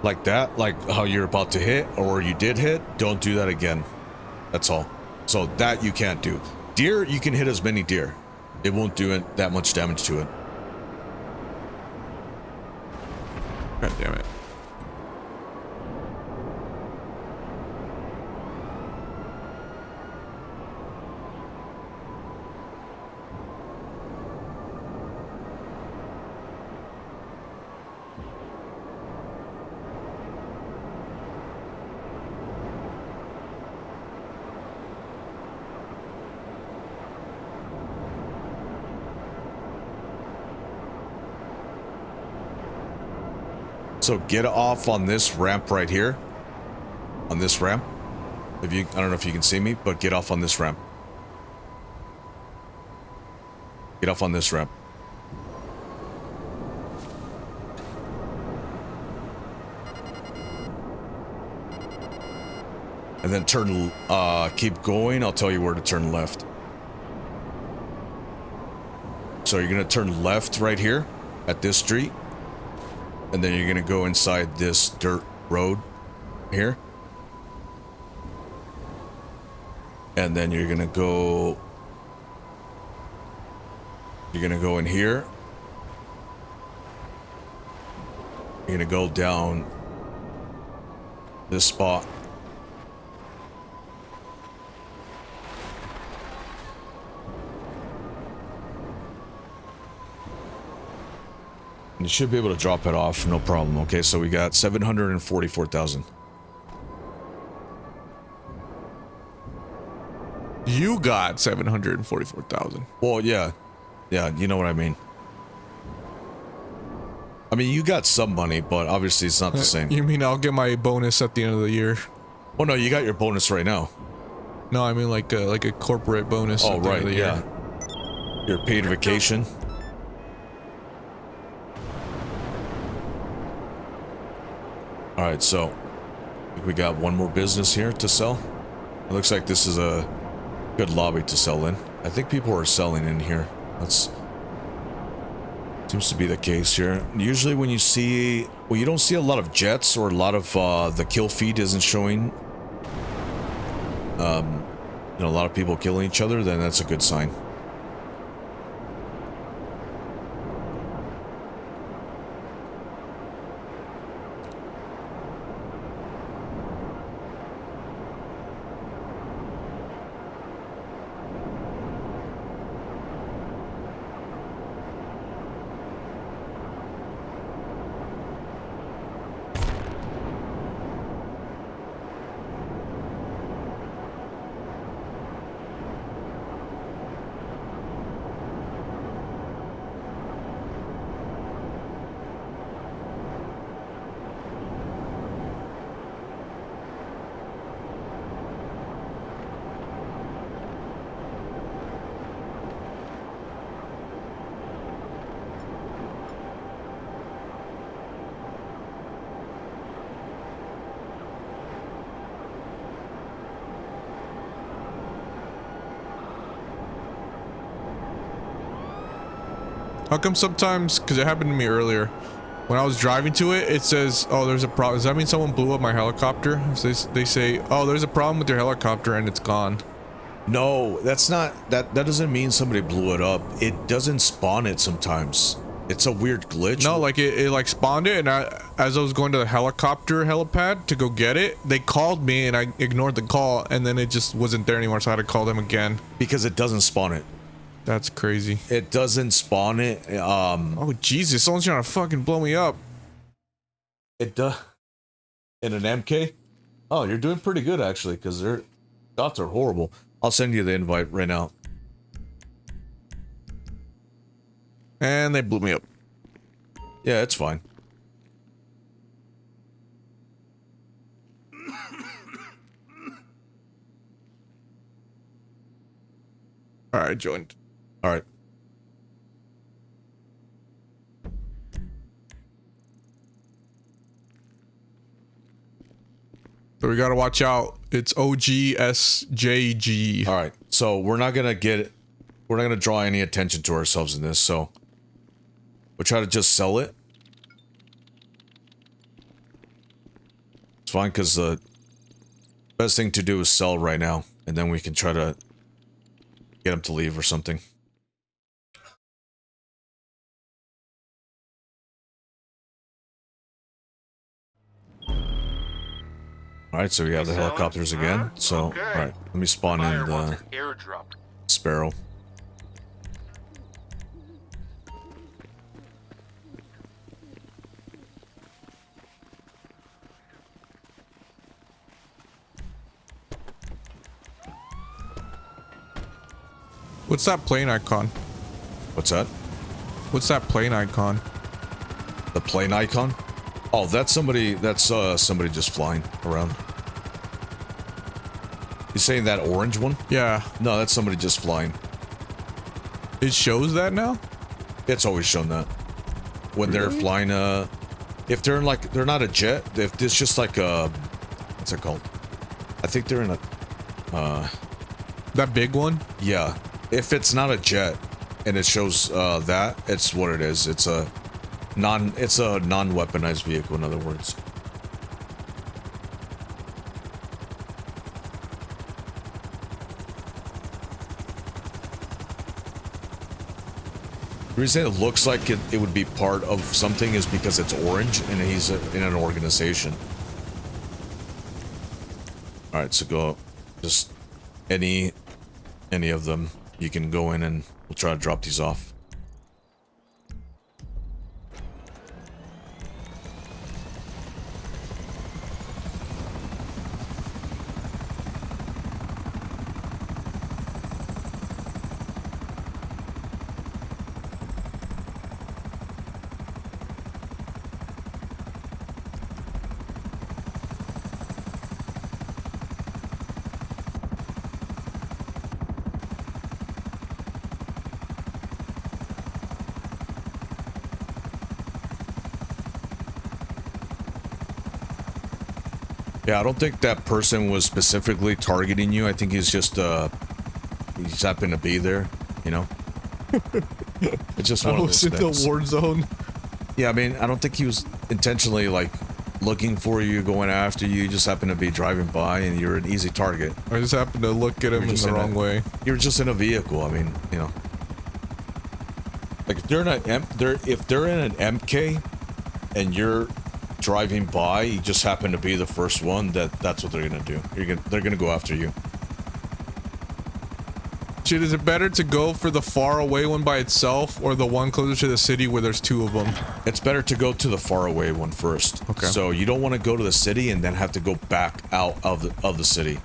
S1: Like that, like how you're about to hit or you did hit, don't do that again. That's all. So that you can't do. Deer, you can hit as many deer. It won't do it that much damage to it.
S2: God damn it.
S1: So get off on this ramp right here. On this ramp. If you, I don't know if you can see me, but get off on this ramp. Get off on this ramp. And then turn, keep going. I'll tell you where to turn left. So you're gonna turn left right here at this street. And then you're gonna go inside this dirt road here. And then you're gonna go in here. You're gonna go down this spot. You should be able to drop it off, no problem. Okay, so we got 744,000.
S2: You got 744,000.
S1: Well, yeah. Yeah, you know what I mean. I mean, you got some money, but obviously it's not the same.
S2: You mean I'll get my bonus at the end of the year?
S1: Well, no, you got your bonus right now.
S2: No, I mean like a corporate bonus.
S1: Oh,
S2: at the
S1: right,
S2: end of the
S1: yeah.
S2: year.
S1: Your paid vacation. Alright, so I think we got one more business here to sell. It looks like this is a good lobby to sell in. I think people are selling in here. That's seems to be the case here. Usually when you see, well, you don't see a lot of jets or a lot of the kill feed isn't showing you know, a lot of people killing each other, then that's a good sign.
S2: How come sometimes, because it happened to me earlier, when I was driving to it, it says, oh, there's a problem. Does that mean someone blew up my helicopter? They say, oh, there's a problem with your helicopter and it's gone.
S1: No, that's not, that doesn't mean somebody blew it up. It doesn't spawn it sometimes. It's a weird glitch.
S2: No, like it like spawned it, and as I was going to the helicopter helipad to go get it, they called me and I ignored the call, and then it just wasn't there anymore, so I had to call them again.
S1: Because it doesn't spawn it.
S2: That's crazy.
S1: It doesn't spawn it.
S2: Oh Jesus! Someone's trying to fucking blow me up.
S1: It does. In an MK? Oh, you're doing pretty good actually, because their shots are horrible. I'll send you the invite right now.
S2: And they blew me up.
S1: Yeah, it's fine.
S2: All right, joined.
S1: All right.
S2: So we gotta watch out. It's OGSJG.
S1: All right. So we're not gonna draw any attention to ourselves in this. So we'll try to just sell it. It's fine because the best thing to do is sell right now, and then we can try to get him to leave or something. Alright, so we have the helicopters again. So, alright, let me spawn in the Sparrow.
S2: What's that plane icon?
S1: What's that?
S2: What's that plane icon?
S1: The plane icon? Oh, that's somebody just flying around. You saying that orange one?
S2: Yeah.
S1: No, that's somebody just flying.
S2: It shows that now?
S1: It's always shown that. When they're flying, if they're in like, they're not a jet, if it's just like a, what's it called? I think they're in a,
S2: that big one?
S1: yeah. If it's not a jet and it shows, that, it's what it is. It's a non-weaponized vehicle, in other words. The reason it looks like it would be part of something is because it's orange and he's in an organization. Alright, so go, just any of them, you can go in and we'll try to drop these off. Yeah, I don't think that person was specifically targeting you. I think he's just, he just happened to be there, you know? It's just one of those
S2: things. I was in the war zone.
S1: Yeah, I mean, I don't think he was intentionally, like, looking for you, going after you. You just happened to be driving by, and you're an easy target.
S2: I just happened to look at him in the wrong way.
S1: You're just in a vehicle. I mean, you know. Like, if they're in an MK, and you're driving by, you just happen to be the first one, that's what they're gonna do. They're gonna go after you.
S2: Shit, is it better to go for the far away one by itself or the one closer to the city where there's two of them?
S1: It's better to go to the far away one first.
S2: Okay.
S1: So you don't want to go to the city and then have to go back out of the city.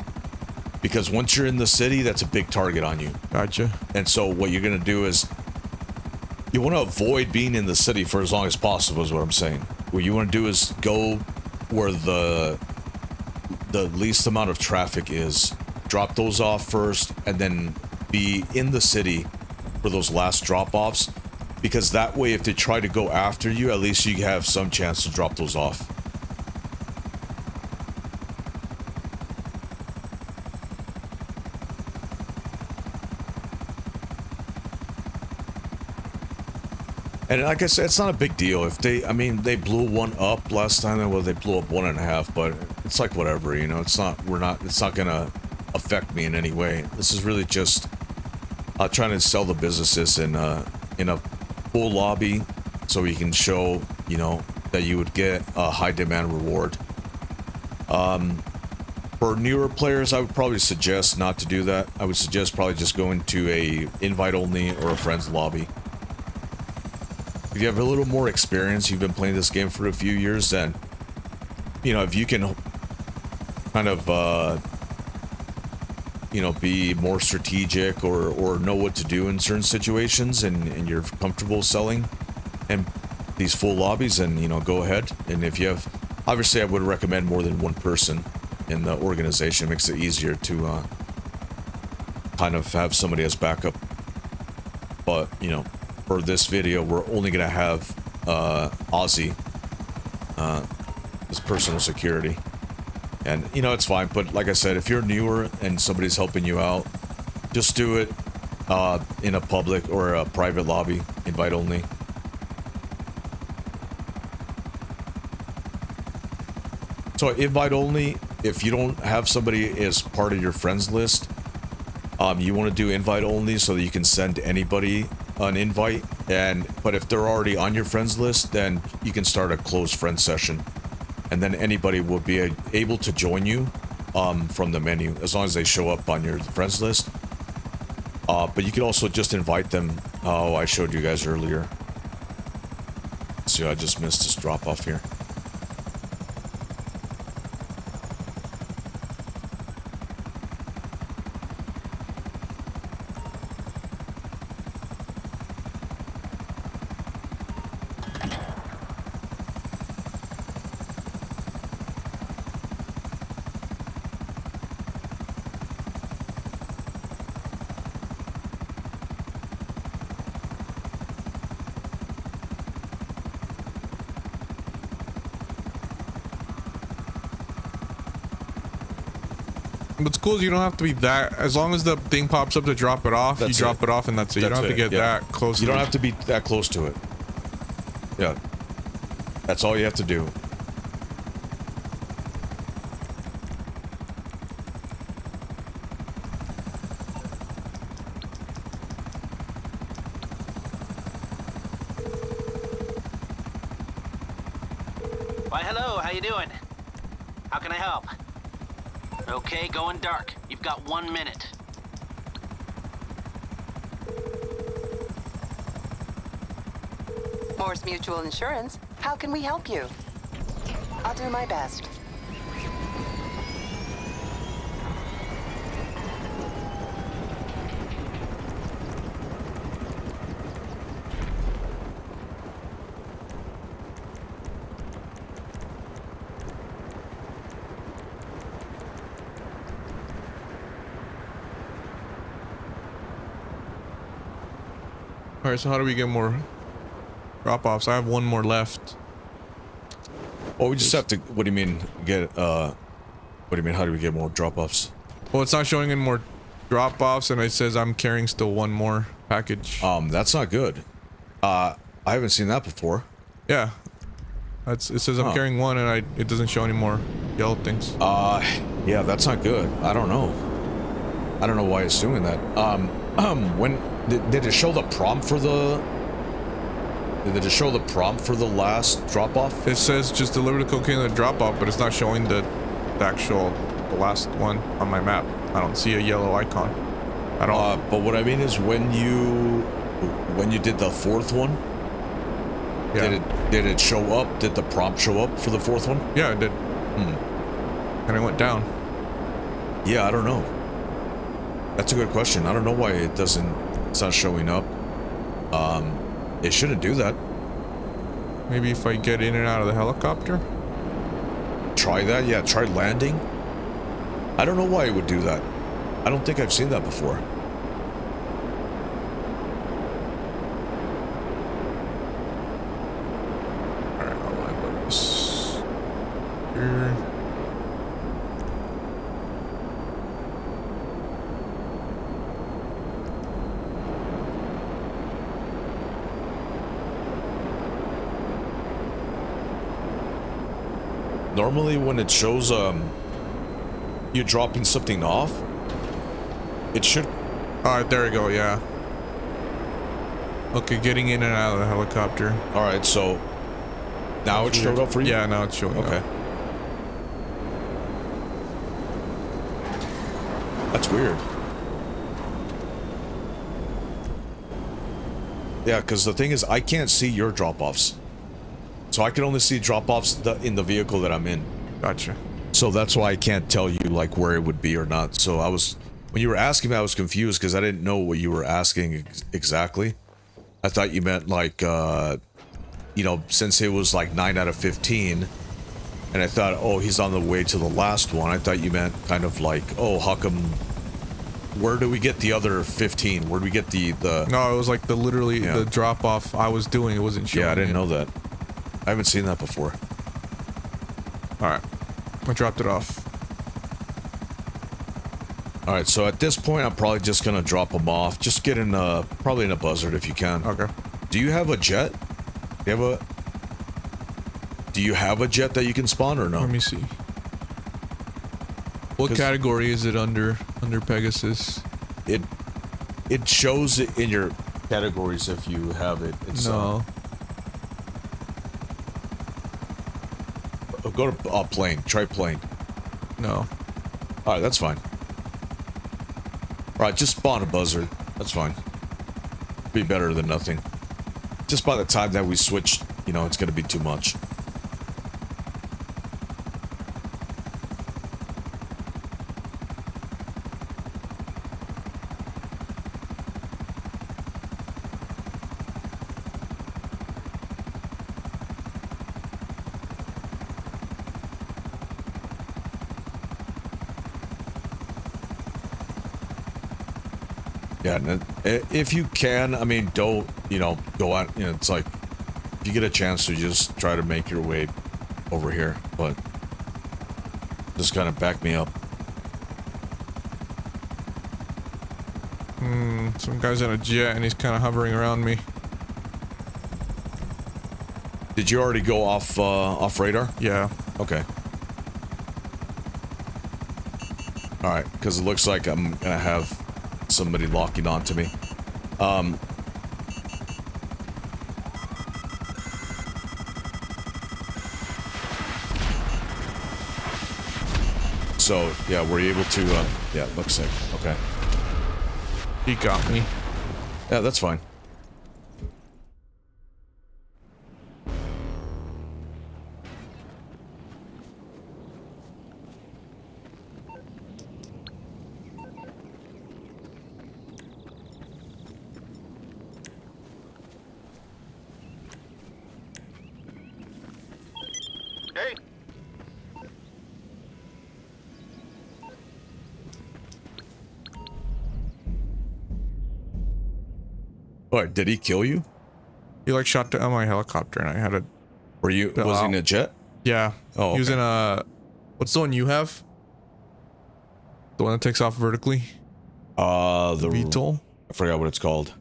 S1: Because once you're in the city, that's a big target on you.
S2: Gotcha.
S1: And so what you're gonna do is you want to avoid being in the city for as long as possible, is what I'm saying. What you want to do is go where the least amount of traffic is. Drop those off first, and then be in the city for those last drop-offs. Because that way, if they try to go after you, at least you have some chance to drop those off. And like I said, it's not a big deal. If they, I mean, they blew one up last time. Well, they blew up 1.5, but it's like whatever, you know. It's not. It's not gonna affect me in any way. This is really just trying to sell the businesses in a full lobby, so we can show, you know, that you would get a high demand reward. For newer players, I would probably suggest not to do that. I would suggest probably just going to a invite only or a friends lobby. If you have a little more experience, you've been playing this game for a few years, then, you know, if you can kind of, you know, be more strategic or know what to do in certain situations, and you're comfortable selling and these full lobbies, and, you know, go ahead. And if you have, obviously I would recommend more than one person in the organization. It makes it easier to kind of have somebody as backup. But, you know, for this video, we're only gonna have Ozzy as personal security, and you know, it's fine. But like I said, if you're newer and somebody's helping you out, just do it in a public or a private lobby, invite only. So invite only, if you don't have somebody as part of your friends list, you want to do invite only so that you can send anybody an invite. But if they're already on your friends list, then you can start a closed friend session, and then anybody will be able to join you from the menu as long as they show up on your friends list. But you can also just invite them. Oh, I showed you guys earlier. See, I just missed this drop off here.
S2: What's cool is you don't have to be that, as long as the thing pops up to drop it off, you drop it off and that's it. You don't have to get that close.
S1: You don't have to be that close to it. Yeah. That's all you have to do.
S3: Why, hello, how you doing? How can I help? Okay, going dark. You've got 1 minute.
S6: Morse Mutual Insurance. How can we help you? I'll do my best.
S2: All right, so how do we get more drop-offs? I have one more left.
S1: Well, we just have to. What do you mean get? What do you mean? How do we get more drop-offs?
S2: Well, it's not showing any more drop-offs, and it says I'm carrying still one more package.
S1: That's not good. I haven't seen that before.
S2: Yeah, it says I'm carrying one, and it doesn't show any more yellow things.
S1: Yeah, that's not good. I don't know why it's doing that. When did it show the prompt for the? Did it show the prompt for the last drop-off?
S2: It says just deliver the cocaine at the drop-off, but it's not showing the last one on my map. I don't see a yellow icon. I don't.
S1: But what I mean is when you did the fourth one,
S2: yeah.
S1: did it show up? Did the prompt show up for the fourth one?
S2: Yeah, it did. And it went down.
S1: Yeah, I don't know. That's a good question. I don't know why it's not showing up. It shouldn't do that.
S2: Maybe if I get in and out of the helicopter?
S1: Try that? Yeah, try landing. I don't know why it would do that. I don't think I've seen that before.
S2: Alright, I'll land like this. Here.
S1: Normally when it shows you dropping something off, it should.
S2: All right, there we go. Yeah. Okay, getting in and out of the helicopter.
S1: All right, so now it showed up for you.
S2: Yeah, now it's showing
S1: Okay.
S2: up.
S1: That's weird. Yeah, because the thing is, I can't see your drop-offs. So I can only see drop-offs in the vehicle that I'm in.
S2: Gotcha.
S1: So that's why I can't tell you, like, where it would be or not. So I was... When you were asking me, I was confused because I didn't know what you were asking exactly. I thought you meant, like, you know, since it was, like, 9 out of 15... And I thought, oh, he's on the way to the last one. I thought you meant kind of like, oh, how come... Where do we get the other 15? Where do we get the...
S2: No, it was like the drop off I was doing. It wasn't showing.
S1: Yeah, I didn't
S2: it.
S1: know that. I haven't seen that before.
S2: Alright. I dropped it off.
S1: Alright, so at this point, I'm probably just gonna drop them off. Just get in probably in a buzzard if you can.
S2: Okay.
S1: Do you have a jet? Do you have a jet that you can spawn or no?
S2: Let me see. What category is it under Pegasus?
S1: It shows it in your categories if you have it. It's,
S2: no.
S1: Go to plane. Try plane.
S2: No.
S1: Alright, that's fine. Alright, just spawn a buzzard. That's fine. Be better than nothing. Just by the time that we switch, you know, it's gonna be too much. Yeah, and if you can, I mean, don't, you know, go out, you know, it's like, if you get a chance to just try to make your way over here, but just kind of back me up.
S2: Some guy's in a jet and he's kind of hovering around me.
S1: Did you already go off, off radar?
S2: Yeah.
S1: Okay. Alright, because it looks like I'm gonna have somebody locking onto me. So, yeah, were you able to, yeah, looks like, okay.
S2: He got me.
S1: Yeah, that's fine.
S4: Hey,
S1: What, did he kill you?
S2: He like shot down my helicopter and I had a...
S1: Were you, was he in a jet?
S2: Yeah.
S1: Oh,
S2: He was
S1: okay.
S2: in a... What's the one you have? The one that takes off vertically?
S1: The
S2: VTOL?
S1: I forgot what it's called.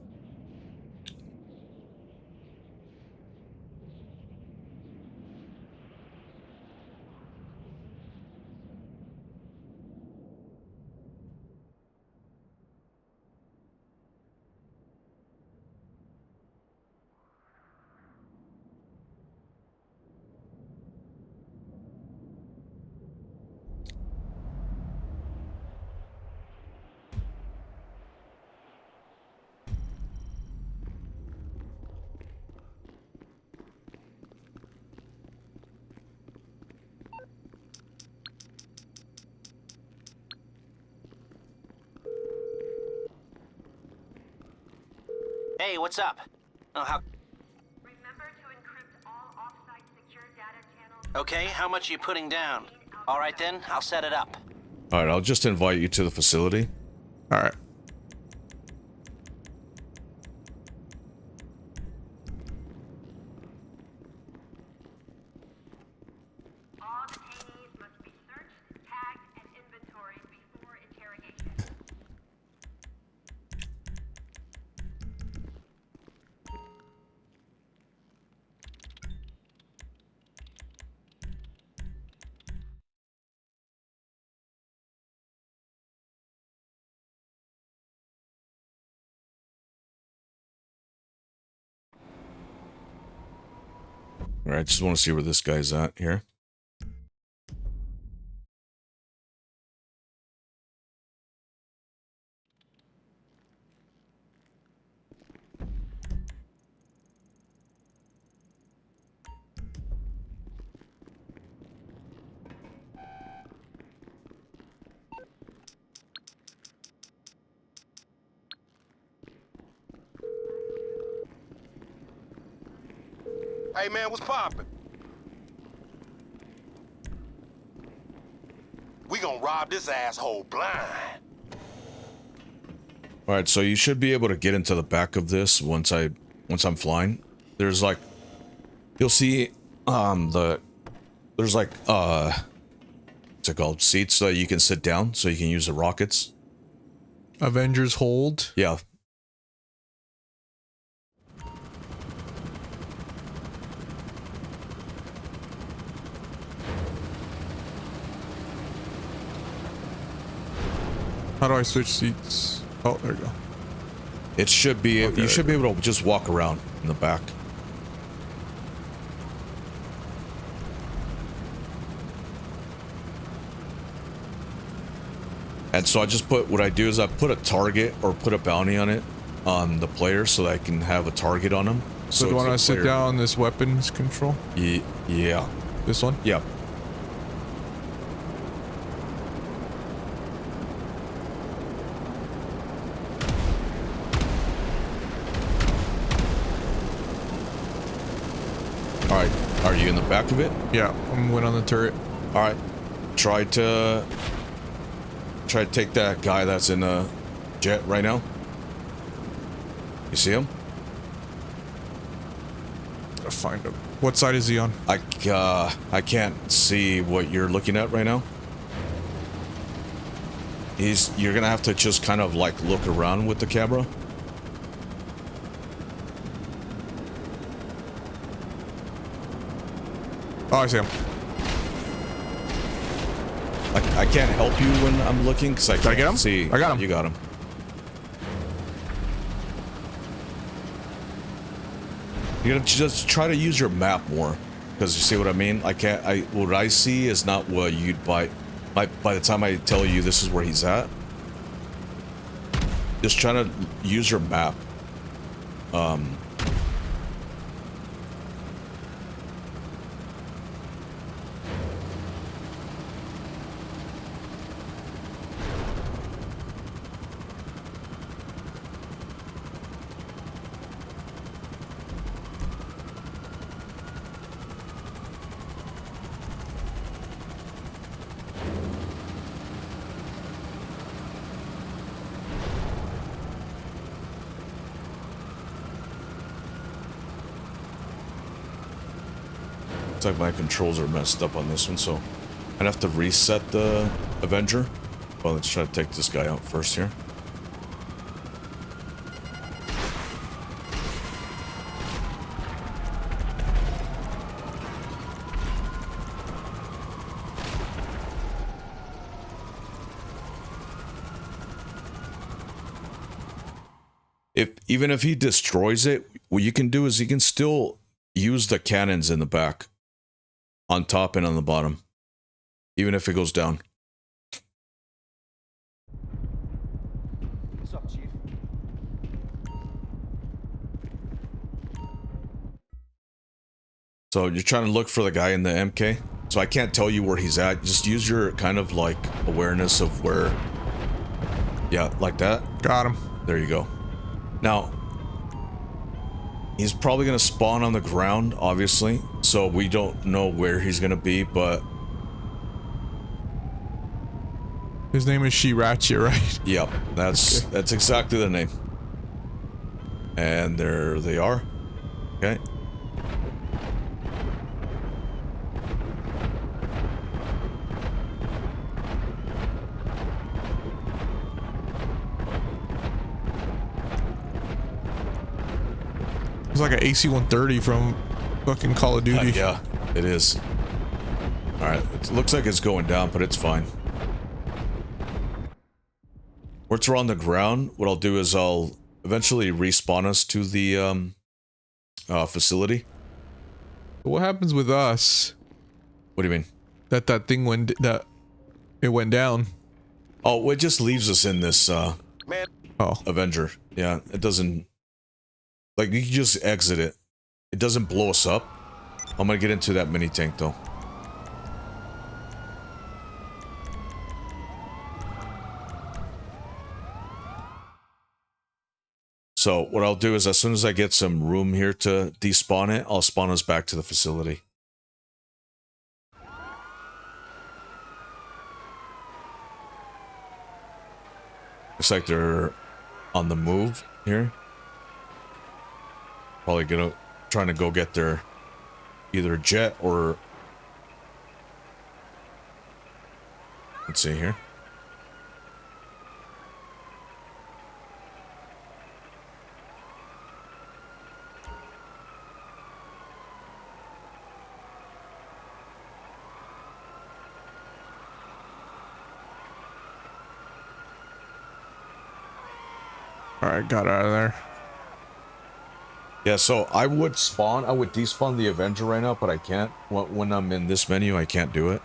S3: Hey, what's up? Oh, how...
S7: Remember to encrypt all off-site secure data channels.
S3: Okay, how much are you putting down? All right then, I'll set it up.
S1: Alright, I'll just invite you to the facility.
S2: Alright.
S7: All detainees must be searched, tagged, and inventoried before interrogation.
S1: All right, I just want to see where this guy's at here.
S4: Hey man, what's poppin'? We gonna rob this asshole blind.
S1: All right, so you should be able to get into the back of this once I'm flying. There's like, you'll see, there's like, what's it called? Seats so you can sit down, so you can use the rockets.
S2: Avengers hold.
S1: Yeah.
S2: How do I switch seats? Oh, there you go.
S1: It should be,
S2: Okay.
S1: you should be able to just walk around in the back. And so I just put, what I do is I put a target or put a bounty on it, on the player, so that I can have a target on him.
S2: So do I
S1: it's
S2: want
S1: a
S2: to sit
S1: player-
S2: down on this weapons control?
S1: Yeah.
S2: This one?
S1: Yeah. All right. Are you in the back of it?
S2: Yeah, I'm went on the turret.
S1: All right. Try to take that guy that's in a jet right now. You see him?
S2: Gotta find him. What side is he on?
S1: I can't see what you're looking at right now. You're gonna have to just kind of like look around with the camera.
S2: Oh, I see him.
S1: I can't help you when I'm looking because I can't
S2: get him?
S1: see.
S2: I got him.
S1: You got him. You gotta just try to use your map more, because you see what I mean. What I see is not what you'd by the time I tell you this is where he's at. Just trying to use your map. Looks like my controls are messed up on this one, so I'd have to reset the Avenger. Well, let's try to take this guy out first here. Even if he destroys it, what you can do is you can still use the cannons in the back, on top and on the bottom, even if it goes down.
S8: What's up, Chief?
S1: So you're trying to look for the guy in the MK. So I can't tell you where he's at. Just use your kind of like awareness of where. Yeah, like that.
S2: Got him.
S1: There you go. Now, he's probably going to spawn on the ground, obviously. So we don't know where he's going to be, but...
S2: His name is Shirachi, right?
S1: Yep, that's exactly the name. And there they are. Okay.
S2: It's like an AC-130 from fucking Call of Duty.
S1: Yeah, it is. Alright, it looks like it's going down, but it's fine. Once we're on the ground, what I'll do is I'll eventually respawn us to the facility.
S2: What happens with us?
S1: What do you mean?
S2: That thing went it went down.
S1: Oh, it just leaves us in this
S4: Man,
S2: Oh,
S1: Avenger. Yeah, it doesn't. Like, you can just exit it. It doesn't blow us up. I'm gonna get into that mini tank though. So what I'll do is, as soon as I get some room here to despawn it, I'll spawn us back to the facility. Looks like they're on the move here. Probably trying to go get their either jet or, let's see here.
S2: all right, got out of there.
S1: Yeah, so I would despawn the Avenger right now, but I can't. When I'm in this menu, I can't do it.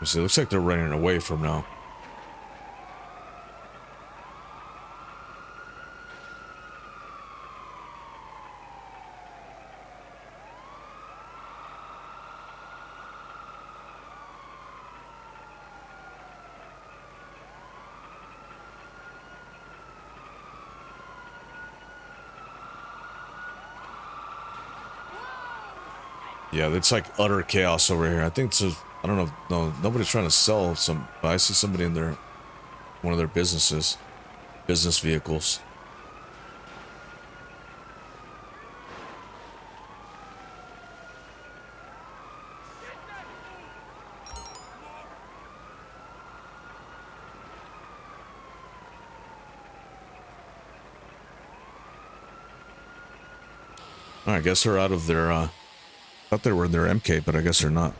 S1: See, it looks like they're running away from now. Yeah, it's like utter chaos over here. I think it's I don't know. No, nobody's trying to sell some. I see somebody in one of their businesses, business vehicles. All right, I guess they're out of their. Thought they were in their MK, but I guess they're not.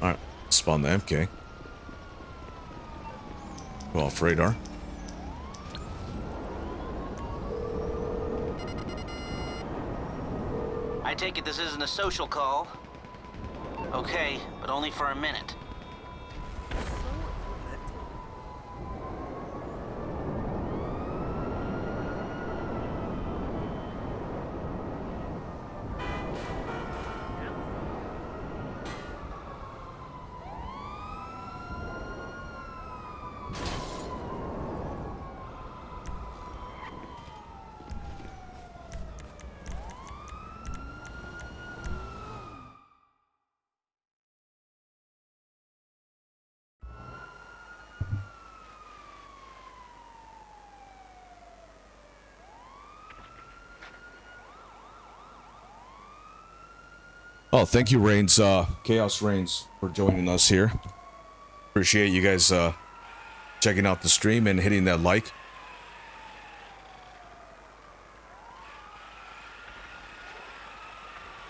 S1: All right, spawn the MK. Go off radar.
S3: I take it this isn't a social call. Okay, but only for a minute.
S1: Oh, thank you, Reigns, Chaos Reigns, for joining us here. Appreciate you guys checking out the stream and hitting that like.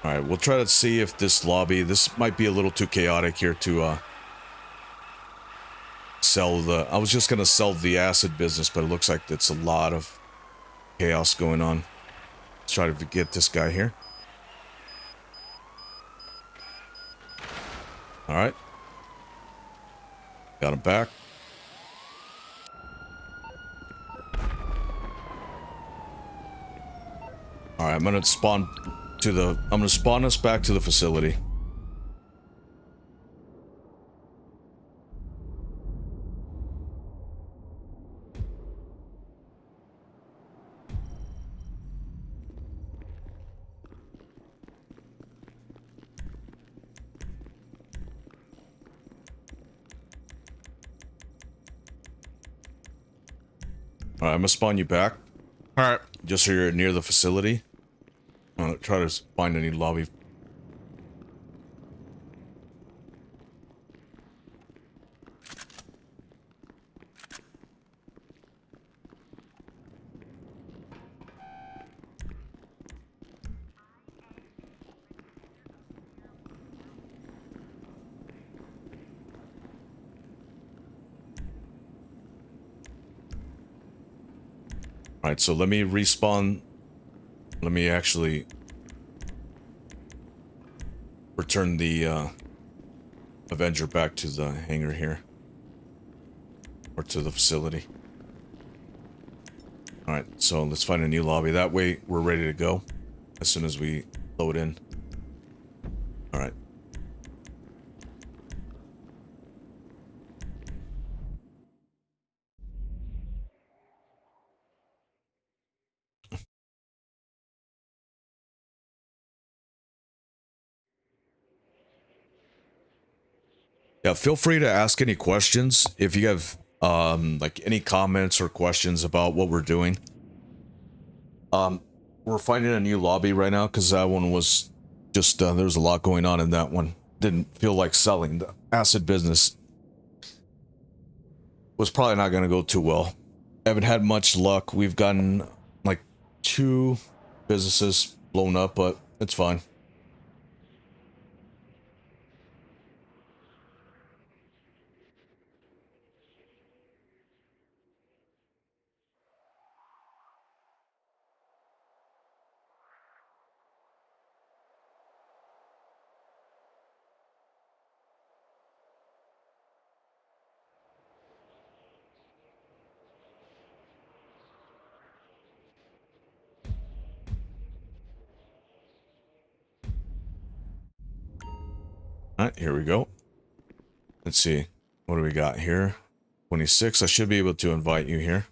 S1: All right, we'll try to see if this lobby. This might be a little too chaotic here to sell the. I was just gonna sell the acid business, but it looks like it's a lot of chaos going on. Let's try to get this guy here. All right. Got him back. All right, I'm gonna spawn us back to the facility. All right, I'm gonna spawn you back.
S2: All right.
S1: Just so you're near the facility. I'm gonna try to find any lobby. Alright, so let me respawn. Let me actually return the Avenger back to the hangar here. Or to the facility. Alright, so let's find a new lobby. That way we're ready to go as soon as we load in. Alright. Yeah, feel free to ask any questions if you have like any comments or questions about what we're doing. We're finding a new lobby right now because that one was just there was a lot going on in that one. Didn't feel like selling. The acid business was probably not going to go too well. Haven't had much luck. We've gotten like 2 businesses blown up, but it's fine. Alright, here we go. Let's see. What do we got here? 26. I should be able to invite you here.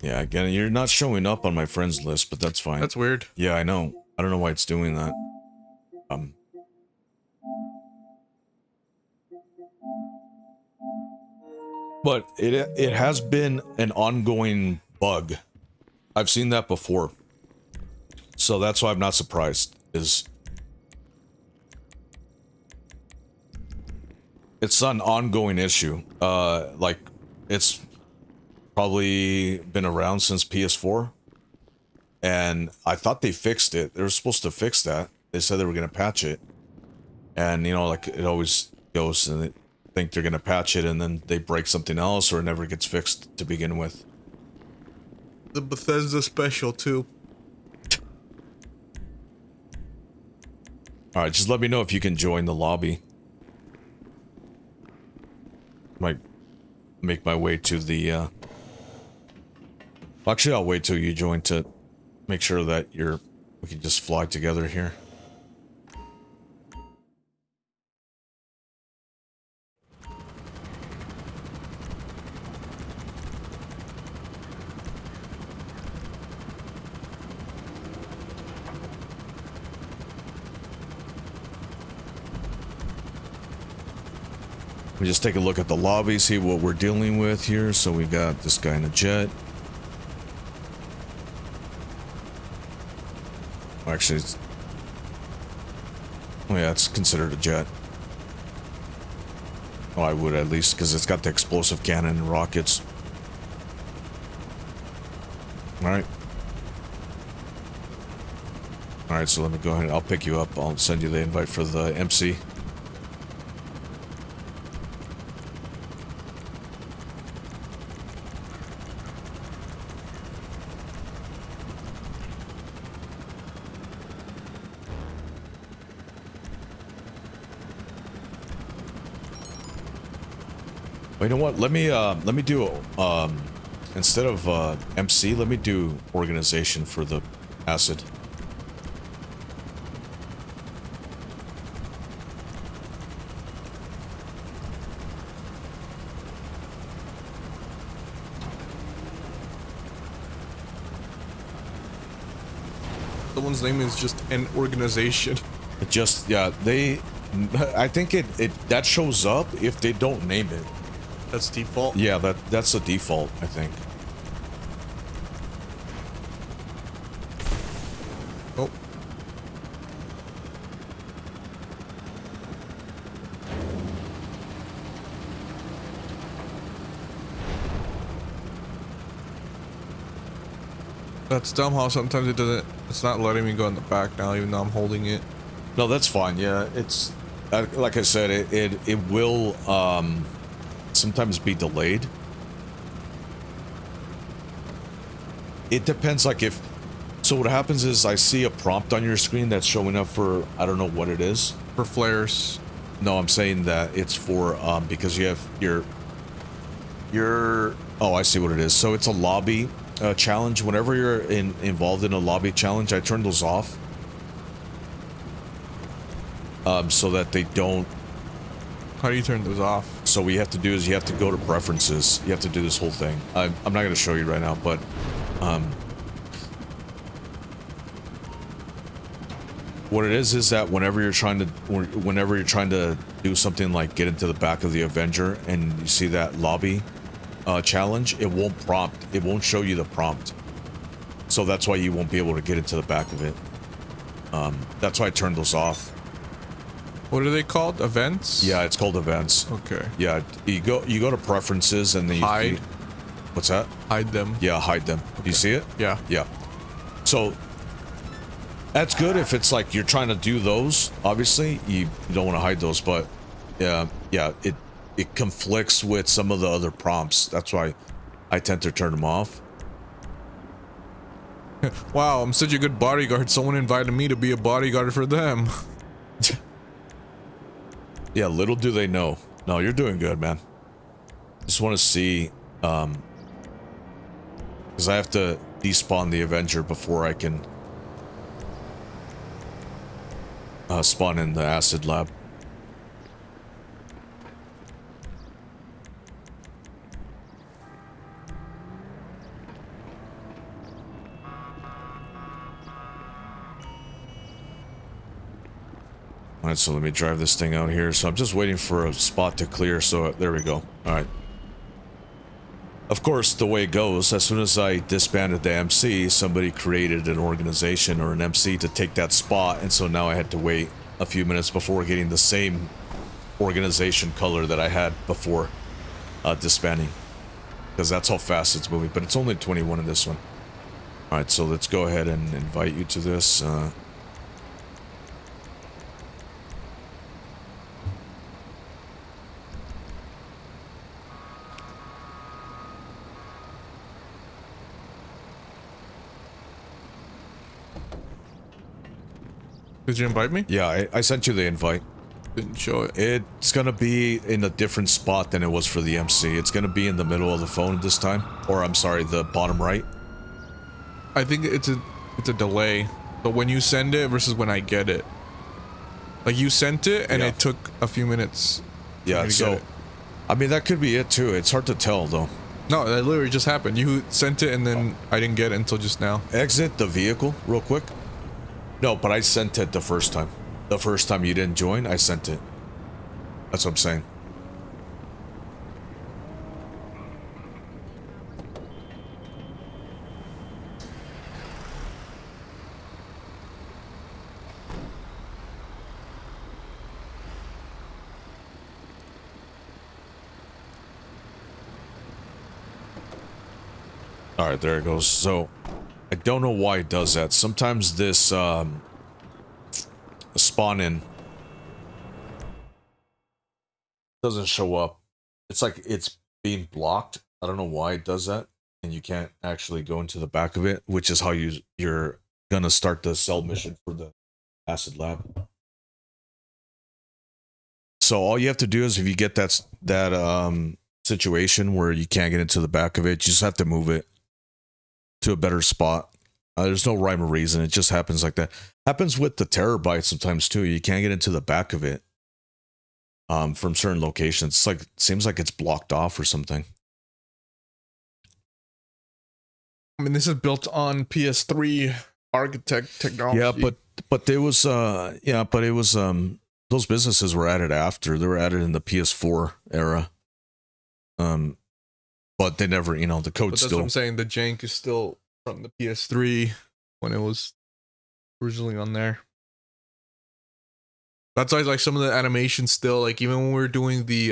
S1: Yeah, again, you're not showing up on my friends list, but that's fine.
S2: That's weird.
S1: Yeah, I know. I don't know why it's doing that. But it has been an ongoing bug. I've seen that before. So that's why I'm not surprised. It's an ongoing issue. Like it's probably been around since PS4. And I thought they fixed it. They were supposed to fix that. They said they were going to patch it. And, you know, like it always goes and they think they're going to patch it and then they break something else or it never gets fixed to begin with.
S2: The Bethesda special, too.
S1: Alright, just let me know if you can join the lobby. Might make my way to the, Actually, I'll wait till you join to make sure that we can just fly together here. We just take a look at the lobby, see what we're dealing with here. So we got this guy in a jet. Actually, oh yeah, it's considered a jet. Oh, I would at least, because it's got the explosive cannon and rockets. Alright. Alright, so let me go ahead. I'll pick you up. I'll send you the invite for the MC. You know what? Let me do instead of MC, let me do organization for the acid.
S2: Someone's name is just an organization.
S1: It just, yeah, I think that shows up if they don't name it.
S2: That's default?
S1: Yeah, that's the default, I think.
S2: Oh. That's dumb how sometimes it's not letting me go in the back now, even though I'm holding it.
S1: No, that's fine. Yeah, it's like I said, it will sometimes be delayed. It depends, like if... So what happens is I see a prompt on your screen that's showing up for, I don't know what it is.
S2: For flares.
S1: No, I'm saying that it's for, because you have your... Oh, I see what it is. So it's a lobby challenge. Whenever you're involved in a lobby challenge, I turn those off. So that they don't...
S2: How do you turn those off?
S1: So what you have to do is you have to go to preferences. You have to do this whole thing. I'm not going to show you right now, but... what it is that whenever you're trying to do something like get into the back of the Avenger and you see that lobby challenge, it won't show you the prompt. So that's why you won't be able to get into the back of it. That's why I turned those off.
S2: What are they called? Events?
S1: Yeah, it's called events.
S2: Okay.
S1: Yeah, you go to preferences and then
S2: hide.
S1: What's that?
S2: Hide them.
S1: Yeah, hide them. Okay. Do you see it?
S2: Yeah.
S1: Yeah. So that's good if it's like you're trying to do those. Obviously, you don't want to hide those, but yeah, it conflicts with some of the other prompts. That's why I tend to turn them off.
S2: Wow, I'm such a good bodyguard. Someone invited me to be a bodyguard for them.
S1: Yeah, little do they know. No, you're doing good, man. Just want to see, because I have to despawn the Avenger before I can spawn in the acid lab. Alright, so let me drive this thing out here. So I'm just waiting for a spot to clear, so there we go. Alright. Of course, the way it goes, as soon as I disbanded the MC, somebody created an organization or an MC to take that spot, and so now I had to wait a few minutes before getting the same organization color that I had before disbanding. Because that's how fast it's moving, but it's only 21 in this one. Alright, so let's go ahead and invite you to this.
S2: Did you invite me?
S1: Yeah, I sent you the invite.
S2: Didn't show it.
S1: It's gonna be in a different spot than it was for the MC. It's gonna be in the middle of the phone this time. Or, I'm sorry, the bottom right.
S2: I think it's a delay. But when you send it versus when I get it. Like, you sent it, and it took a few minutes.
S1: Yeah, so... I mean, that could be it, too. It's hard to tell, though.
S2: No, that literally just happened. You sent it, and then I didn't get it until just now.
S1: Exit the vehicle real quick. No, but I sent it the first time. The first time you didn't join, I sent it. That's what I'm saying. Alright, there it goes. So, I don't know why it does that. Sometimes this, spawn in doesn't show up. It's like it's being blocked. I don't know why it does that. And you can't actually go into the back of it, which is how you're gonna start the cell mission for the acid lab. So all you have to do is if you get that situation where you can't get into the back of it, you just have to move it to a better spot. There's no rhyme or reason. It just happens like that. Happens with the terabyte sometimes too. You can't get into the back of it from certain locations. It's like, seems like it's blocked off or something.
S2: I mean, this is built on PS3 architect technology.
S1: Yeah, but there was those businesses were added after. They were added in the PS4 era. But they never, the code
S2: But that's
S1: still.
S2: what I'm saying. The jank is still from the PS3 when it was originally on there. That's why like some of the animations still, like even when we were doing the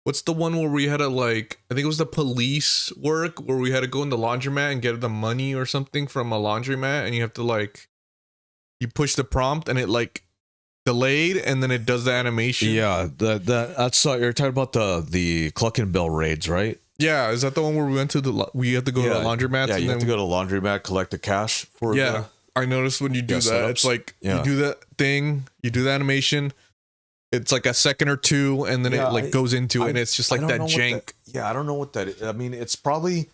S2: what's the one where we had to like, I think it was the police work where we had to go in the laundromat and get the money or something from a laundromat, and you have to like, you push the prompt and it like delayed, and then it does the animation.
S1: Yeah, that's you're talking about the Cluckenbell raids, right?
S2: Yeah, is that the one where we went to we had to go to the laundromats?
S1: Yeah,
S2: and
S1: you have
S2: then
S1: to go to laundromat, collect the cash for
S2: yeah. I noticed when you do that,
S1: setups.
S2: it's like you do that thing, you do the animation. It's like a second or two, and then it like goes into it, and it's just like that jank.
S1: I don't know what that is. I mean, it's probably,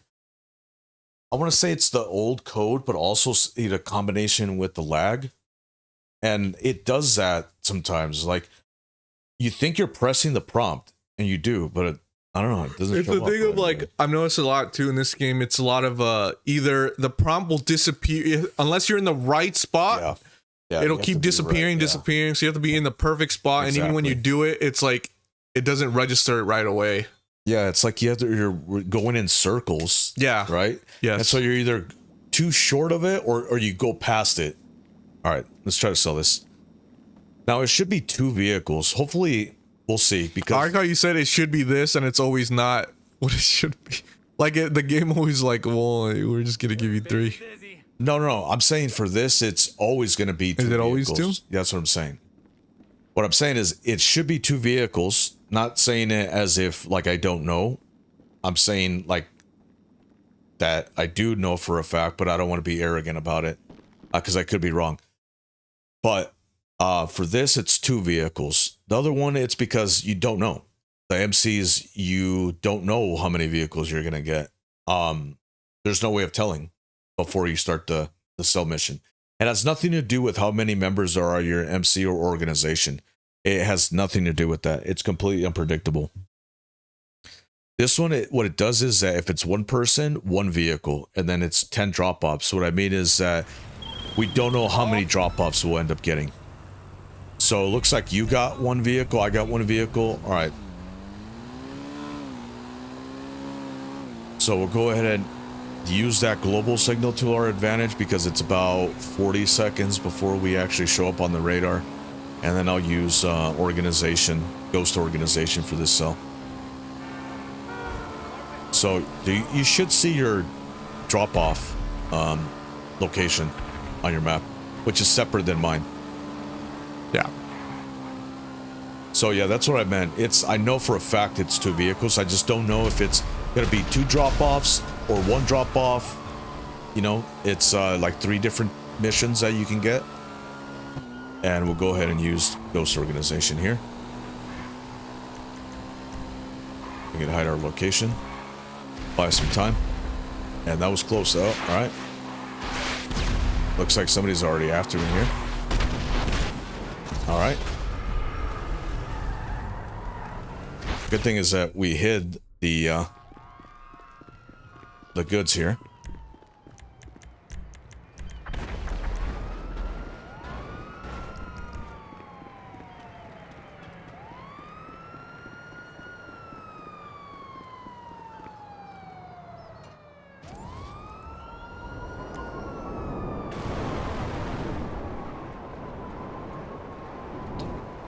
S1: I want to say it's the old code, but also a combination with the lag. And it does that sometimes. Like, you think you're pressing the prompt, and you do, but I don't know. It doesn't
S2: It's
S1: show
S2: the
S1: up
S2: thing of like, I've noticed a lot too in this game. It's a lot of either the prompt will disappear unless you're in the right spot.
S1: Yeah,
S2: it'll keep disappearing. So you have to be in the perfect spot. And even when you do it, it's like it doesn't register it right away.
S1: Yeah, it's like you're going in circles.
S2: Yeah.
S1: Right?
S2: Yes.
S1: And so you're either too short of it or you go past it. All right, let's try to sell this. Now, it should be 2 vehicles. Hopefully, we'll see. Because
S2: I like how you said it should be this, and it's always not what it should be. Like, the game always like, well, we're just going to give you 3.
S1: No. I'm saying for this, it's always going to be 2
S2: Is it always
S1: vehicles.
S2: 2?
S1: That's what I'm saying. What I'm saying is it should be 2 vehicles. Not saying it as if, like, I don't know. I'm saying, like, that I do know for a fact, but I don't want to be arrogant about it. Because I could be wrong. But for this, it's 2 vehicles. The other one, it's because you don't know. The MCs, you don't know how many vehicles you're going to get. There's no way of telling before you start the cell mission. It has nothing to do with how many members there are in your MC or organization. It has nothing to do with that. It's completely unpredictable. This one, what it does is that if it's 1 person, 1 vehicle, and then it's 10 drop-offs. So what I mean is that we don't know how many drop-offs we'll end up getting. So it looks like you got 1 vehicle, I got 1 vehicle. All right. So we'll go ahead and use that global signal to our advantage because it's about 40 seconds before we actually show up on the radar. And then I'll use Ghost Organization for this cell. So you should see your drop-off location on your map, which is separate than mine.
S2: Yeah.
S1: So yeah, that's what I meant. I know for a fact it's 2 vehicles. I just don't know if it's gonna be 2 drop-offs or 1 drop-off. You know, it's like 3 different missions that you can get. And we'll go ahead and use Ghost Organization here. We can hide our location. Buy some time. And that was close though. All right. Looks like somebody's already after me here. All right. Good thing is that we hid the goods here.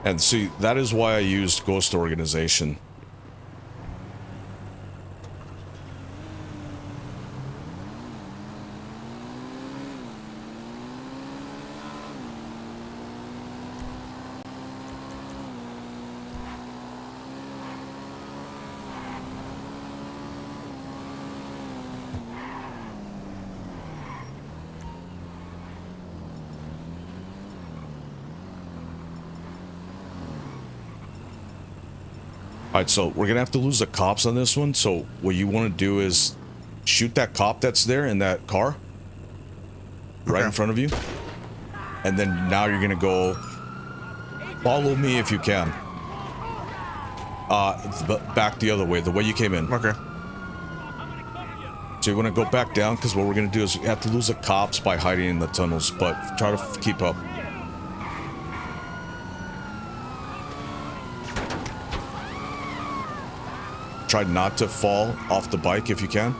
S1: And see, that is why I used Ghost Organization. Alright, so we're gonna have to lose the cops on this one, so what you want to do is shoot that cop that's there in that car. Right in front of you. And then now you're gonna go follow me if you can. Back the other way, the way you came in.
S2: Okay.
S1: So you want to go back down, because what we're gonna do is we have to lose the cops by hiding in the tunnels, but try to keep up. Try not to fall off the bike if you can.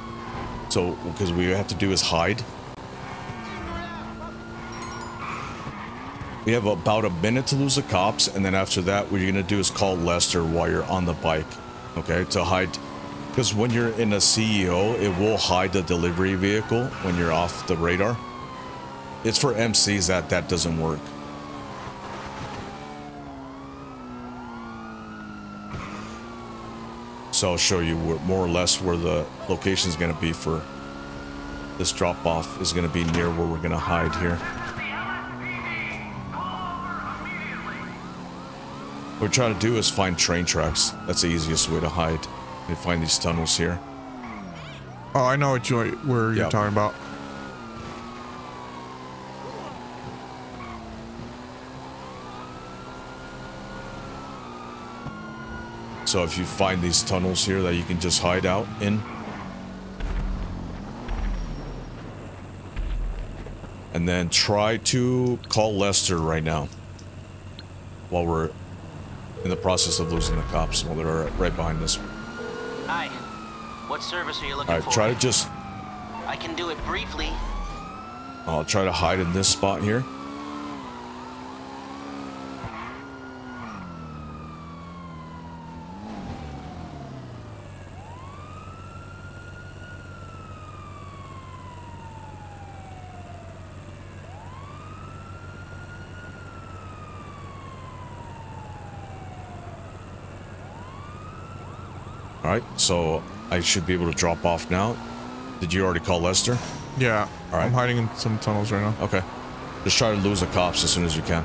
S1: So, because what we have to do is hide. We have about a minute to lose the cops, and then after that, what you're gonna do is call Lester while you're on the bike, okay, to hide. Because when you're in a CEO, it will hide the delivery vehicle when you're off the radar. It's for MCs that doesn't work. So I'll show you more or less where the location is going to be for this drop off is going to be near where we're going to hide here. What we're trying to do is find train tracks. That's the easiest way to hide. You find these tunnels here.
S2: Oh, I know where you're talking about.
S1: So if you find these tunnels here that you can just hide out in. And then try to call Lester right now. While we're in the process of losing the cops. While they're right behind us.
S3: Hi. What service are you looking for?
S1: Alright, try to just...
S3: I can do it briefly.
S1: I'll try to hide in this spot here. Alright, so I should be able to drop off now. Did you already call Lester?
S2: Yeah.
S1: All right.
S2: I'm hiding in some tunnels right now.
S1: Okay. Just try to lose the cops as soon as you can.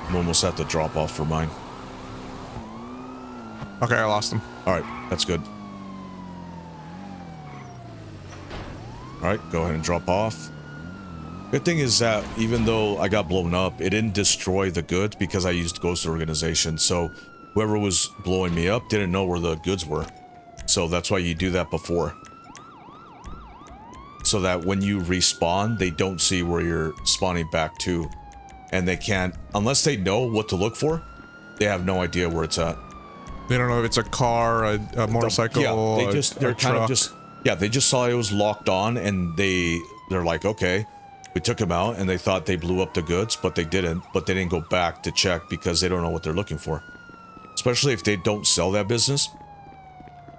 S1: I'm almost at the drop off for mine.
S2: Okay, I lost him.
S1: Alright, that's good. Alright, go ahead and drop off. Good thing is that even though I got blown up, it didn't destroy the goods because I used Ghost Organization. So whoever was blowing me up didn't know where the goods were. So that's why you do that before. So that when you respawn, they don't see where you're spawning back to. And they can't, unless they know what to look for, they have no idea where it's at.
S2: They don't know if it's a car, a motorcycle,
S1: yeah, they're kind of just, yeah, they just saw it was locked on and they're like, okay. We took him out and they thought they blew up the goods, but they didn't. But they didn't go back to check because they don't know what they're looking for. Especially if they don't sell that business,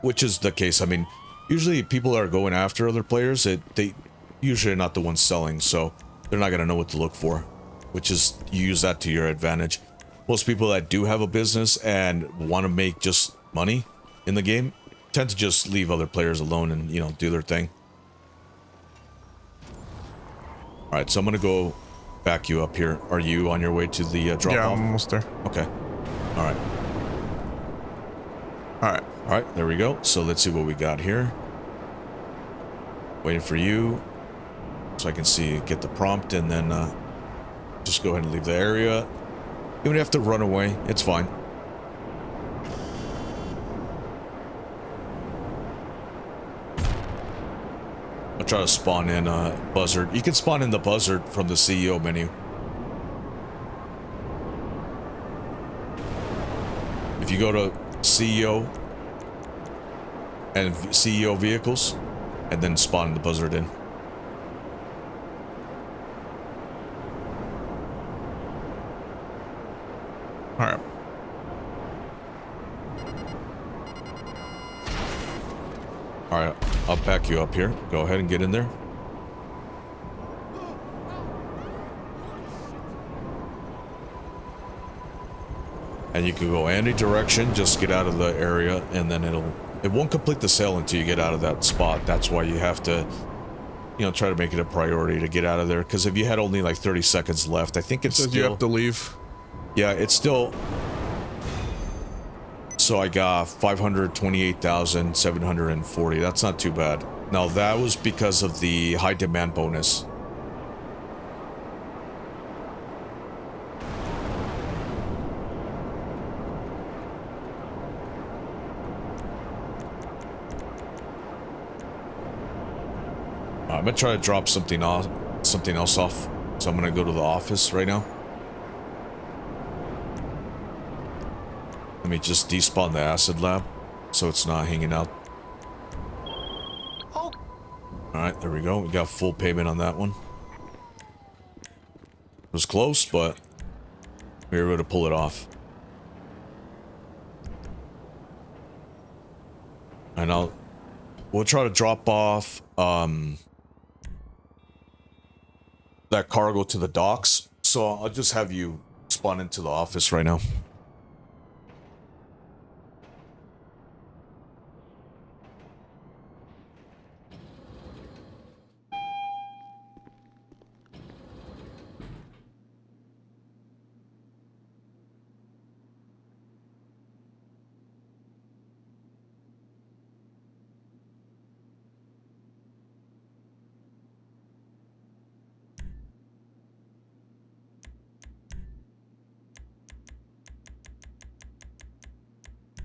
S1: which is the case. I mean, usually people that are going after other players, they usually are not the ones selling, so they're not going to know what to look for, which is you use that to your advantage. Most people that do have a business and want to make just money in the game tend to just leave other players alone and, you know, do their thing. Alright, so I'm gonna go back you up here. Are you on your way to the drop-off?
S2: Yeah, I'm almost there.
S1: Okay. Alright. Alright, there we go. So let's see what we got here. Waiting for you. So I can see, get the prompt, and then just go ahead and leave the area. You don't have to run away. It's fine. I'll try to spawn in a buzzard. You can spawn in the buzzard from the CEO menu. If you go to CEO and CEO vehicles, and then spawn the buzzard in.
S2: Alright.
S1: Alright, I'll back you up here. Go ahead and get in there. And you can go any direction, just get out of the area, and then it won't complete the sale until you get out of that spot. That's why you have to, you know, try to make it a priority to get out of there. Because if you had only like 30 seconds left, I think it's still...
S2: you have to leave.
S1: Yeah, it's still... So I got 528,740. That's not too bad. Now that was because of the high demand bonus. I'm gonna try to drop something else off. So I'm gonna go to the office right now. Let me just despawn the acid lab so it's not hanging out.
S3: Oh.
S1: Alright, there we go. We got full payment on that one. It was close, but we were able to pull it off. And we'll try to drop off that cargo to the docks. So I'll just have you spawn into the office right now.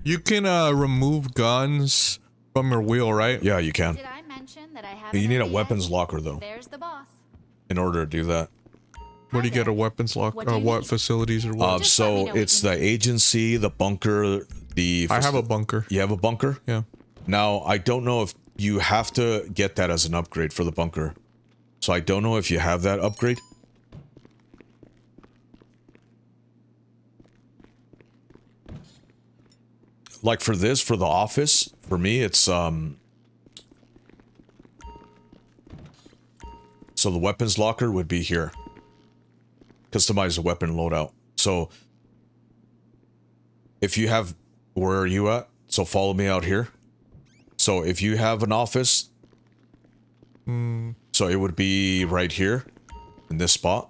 S2: You can remove guns from your wheel, right?
S1: Yeah, you can.
S8: Did I mention that I have
S1: You
S8: an
S1: need a
S8: idea?
S1: weapons locker though,
S8: There's the boss.
S1: in order to do that.
S2: Where do you get a weapons lock?
S8: What do you
S2: What
S8: need?
S2: facilities or what?
S8: Just let me
S1: So
S8: know what
S1: it's
S8: you
S1: the
S8: need.
S1: agency, the bunker, the.
S2: I have a bunker.
S1: You have a bunker?
S2: Yeah.
S1: Now I don't know if you have to get that as an upgrade for the bunker. So I don't know if you have that upgrade. Like for this, for the office, for me, it's so the weapons locker would be here. Customize the weapon loadout. So if you have, where are you at? So follow me out here. So if you have an office, so it would be right here in this spot,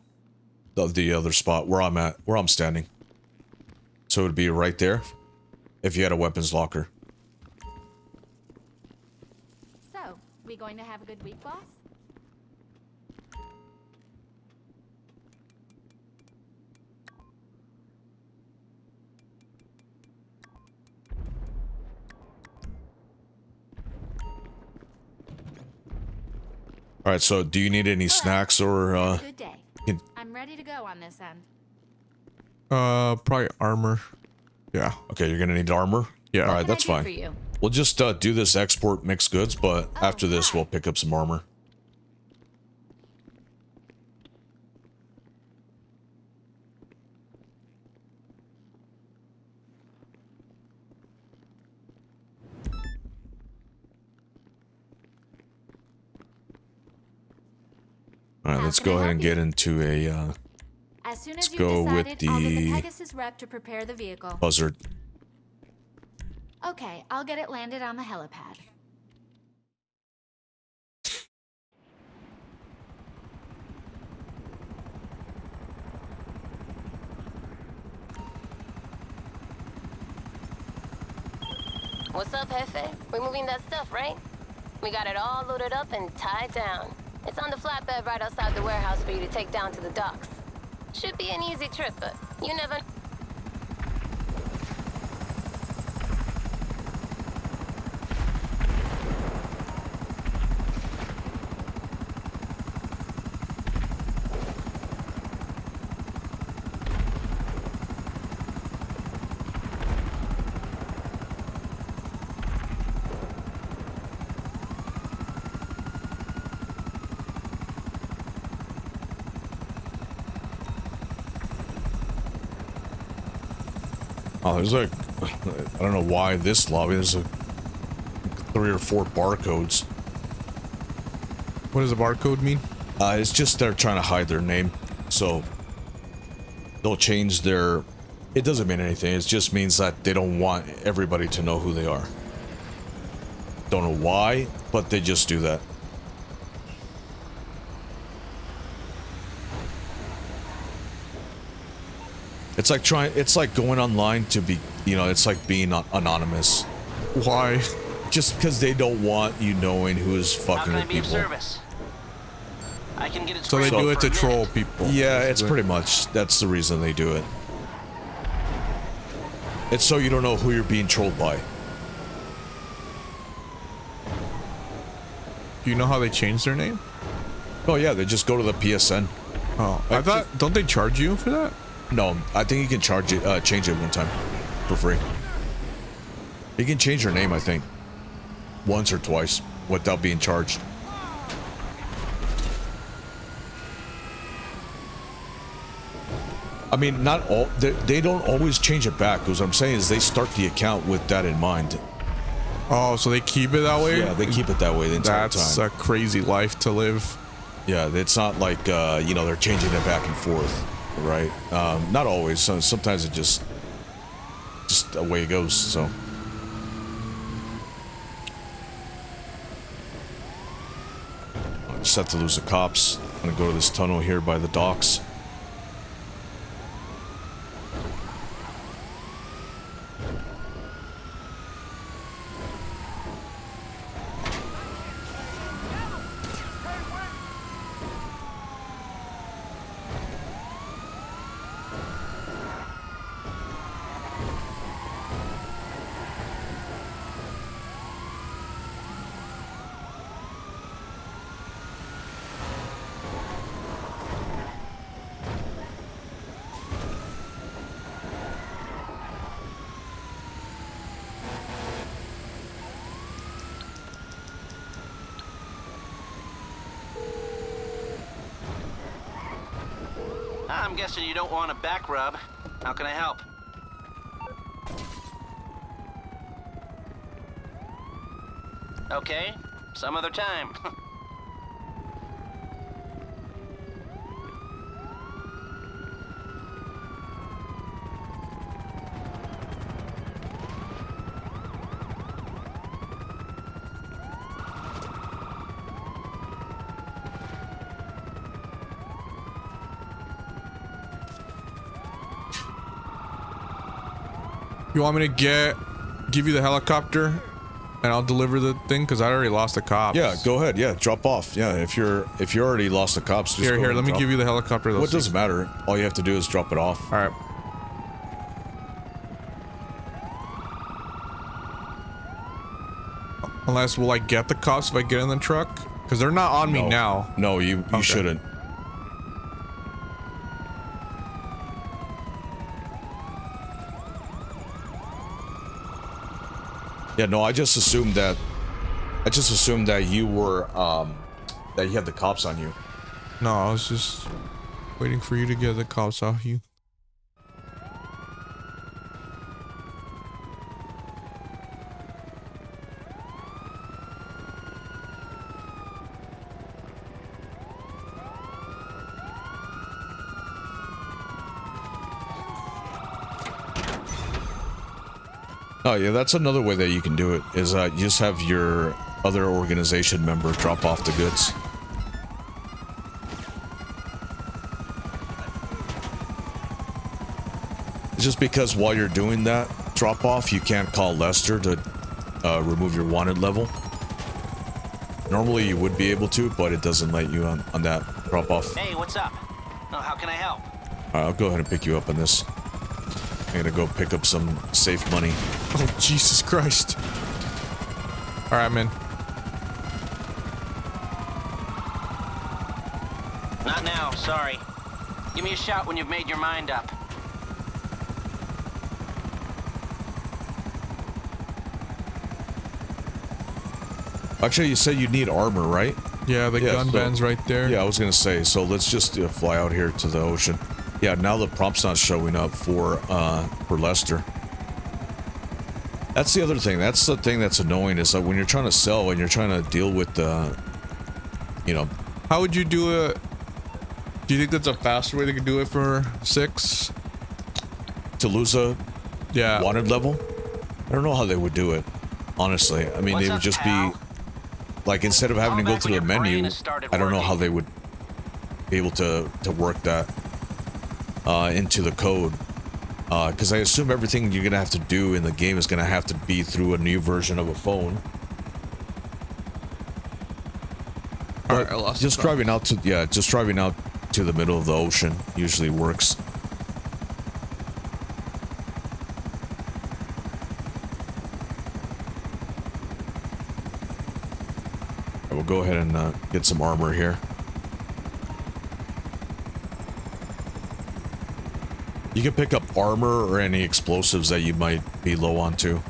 S1: the other spot where I'm at, where I'm standing. So it would be right there if you had a weapons locker.
S8: So, we going to have a good week, boss?
S1: All right. So do you need any snacks or
S8: Good day.
S1: can-
S8: I'm ready to go on this end.
S2: Probably armor. Yeah.
S1: okay, you're gonna need armor.
S2: Yeah.
S1: All right,
S8: What can I
S1: that's
S8: do
S1: fine.
S8: for you?
S1: We'll just do this export mixed goods, but after this,
S8: hi.
S1: we'll pick up some armor. All right,
S8: How
S1: let's
S8: can
S1: go
S8: I
S1: ahead
S8: help
S1: and
S8: you?
S1: get into a
S8: As soon
S1: Let's
S8: as you've
S1: go with
S8: decided, I'll get the
S1: the-
S8: Pegasus rep to prepare the vehicle.
S1: buzzard.
S8: Okay, I'll get it landed on the helipad.
S9: What's up, Jefe? We're moving that stuff, right? We got it all loaded up and tied down. It's on the flatbed right outside the warehouse for you to take down to the docks. Should be an easy trip, but you never...
S1: Oh, there's like, I don't know why this lobby, there's like 3 or 4 barcodes.
S2: What does a barcode mean?
S1: It's just they're trying to hide their name, so they'll change their, it doesn't mean anything, it just means that they don't want everybody to know who they are. Don't know why, but they just do that. It's like going online to be, you know, it's like being anonymous.
S2: Why?
S1: Just because they don't want you knowing who is
S3: How
S1: fucking
S3: can I
S1: with
S3: be of
S1: people.
S3: service? I can get it
S2: So they
S3: scrambled
S2: do it
S3: for
S2: to
S3: a
S2: troll
S3: minute.
S2: people.
S1: Yeah, it's
S2: basically.
S1: pretty much, that's the reason they do it. It's so you don't know who you're being trolled by.
S2: Do you know how they changed their name?
S1: Oh yeah, they just go to the PSN.
S2: Oh, I thought. Don't they charge you for that?
S1: No, I think you can change it one time for free. You can change your name, I think, once or twice without being charged. I mean, not all, they don't always change it back. Because what I'm saying is they start the account with that in mind.
S2: Oh, so they keep it that way?
S1: Yeah, they keep it that way the entire
S2: That's
S1: time.
S2: a crazy life to live.
S1: Yeah, it's not like, you know, they're changing it back and forth, right? Not always. Sometimes it just the way it goes, so. I just have to lose the cops. I'm gonna go to this tunnel here by the docks.
S3: I'm guessing you don't want a back rub. How can I help? Okay, some other time.
S2: You want me to give you the helicopter and I'll deliver the thing? Because I already lost the cops.
S1: Yeah, go ahead. Yeah, drop off. Yeah, if you already lost the cops, just
S2: here, let me give you the helicopter.
S1: What doesn't matter. All you have to do is drop it off.
S2: All right. Unless, will I get the cops if I get in the truck? Because they're not on me now.
S1: No, you shouldn't. Yeah, no, I just assumed that you were that you had the cops on you.
S2: No, I was just waiting for you to get the cops off you.
S1: Oh yeah, that's another way that you can do it, is you just have your other organization member drop off the goods. It's just because while you're doing that drop off, you can't call Lester to remove your wanted level. Normally you would be able to, but it doesn't let you on that drop off.
S3: Hey, what's up? Oh, how can I help?
S1: Alright, I'll go ahead and pick you up on this. I'm gonna go pick up some safe money.
S2: Oh, Jesus Christ. Alright, I'm in.
S3: Not now, sorry. Give me a shout when you've made your mind up.
S1: Actually, you said you need armor, right?
S2: Yeah, the gun band's right there.
S1: Yeah, I was gonna say, so let's just fly out here to the ocean. Yeah, now the prompt's not showing up for Lester. That's the other thing. That's the thing that's annoying, is that when you're trying to sell and you're trying to deal with the, you know.
S2: How would you do it? Do you think that's a faster way they could do it for 6?
S1: To lose a wanted level? I don't know how they would do it, honestly. I mean, they would just be, like, instead of having to go through a menu, I don't know how they would be able to work that into the code. Because I assume everything you're going to have to do in the game is going to have to be through a new version of a phone.
S2: Alright, I lost
S1: just driving out to, just driving out to the middle of the ocean usually works. I will go ahead and get some armor here. You can pick up armor or any explosives that you might be low on too.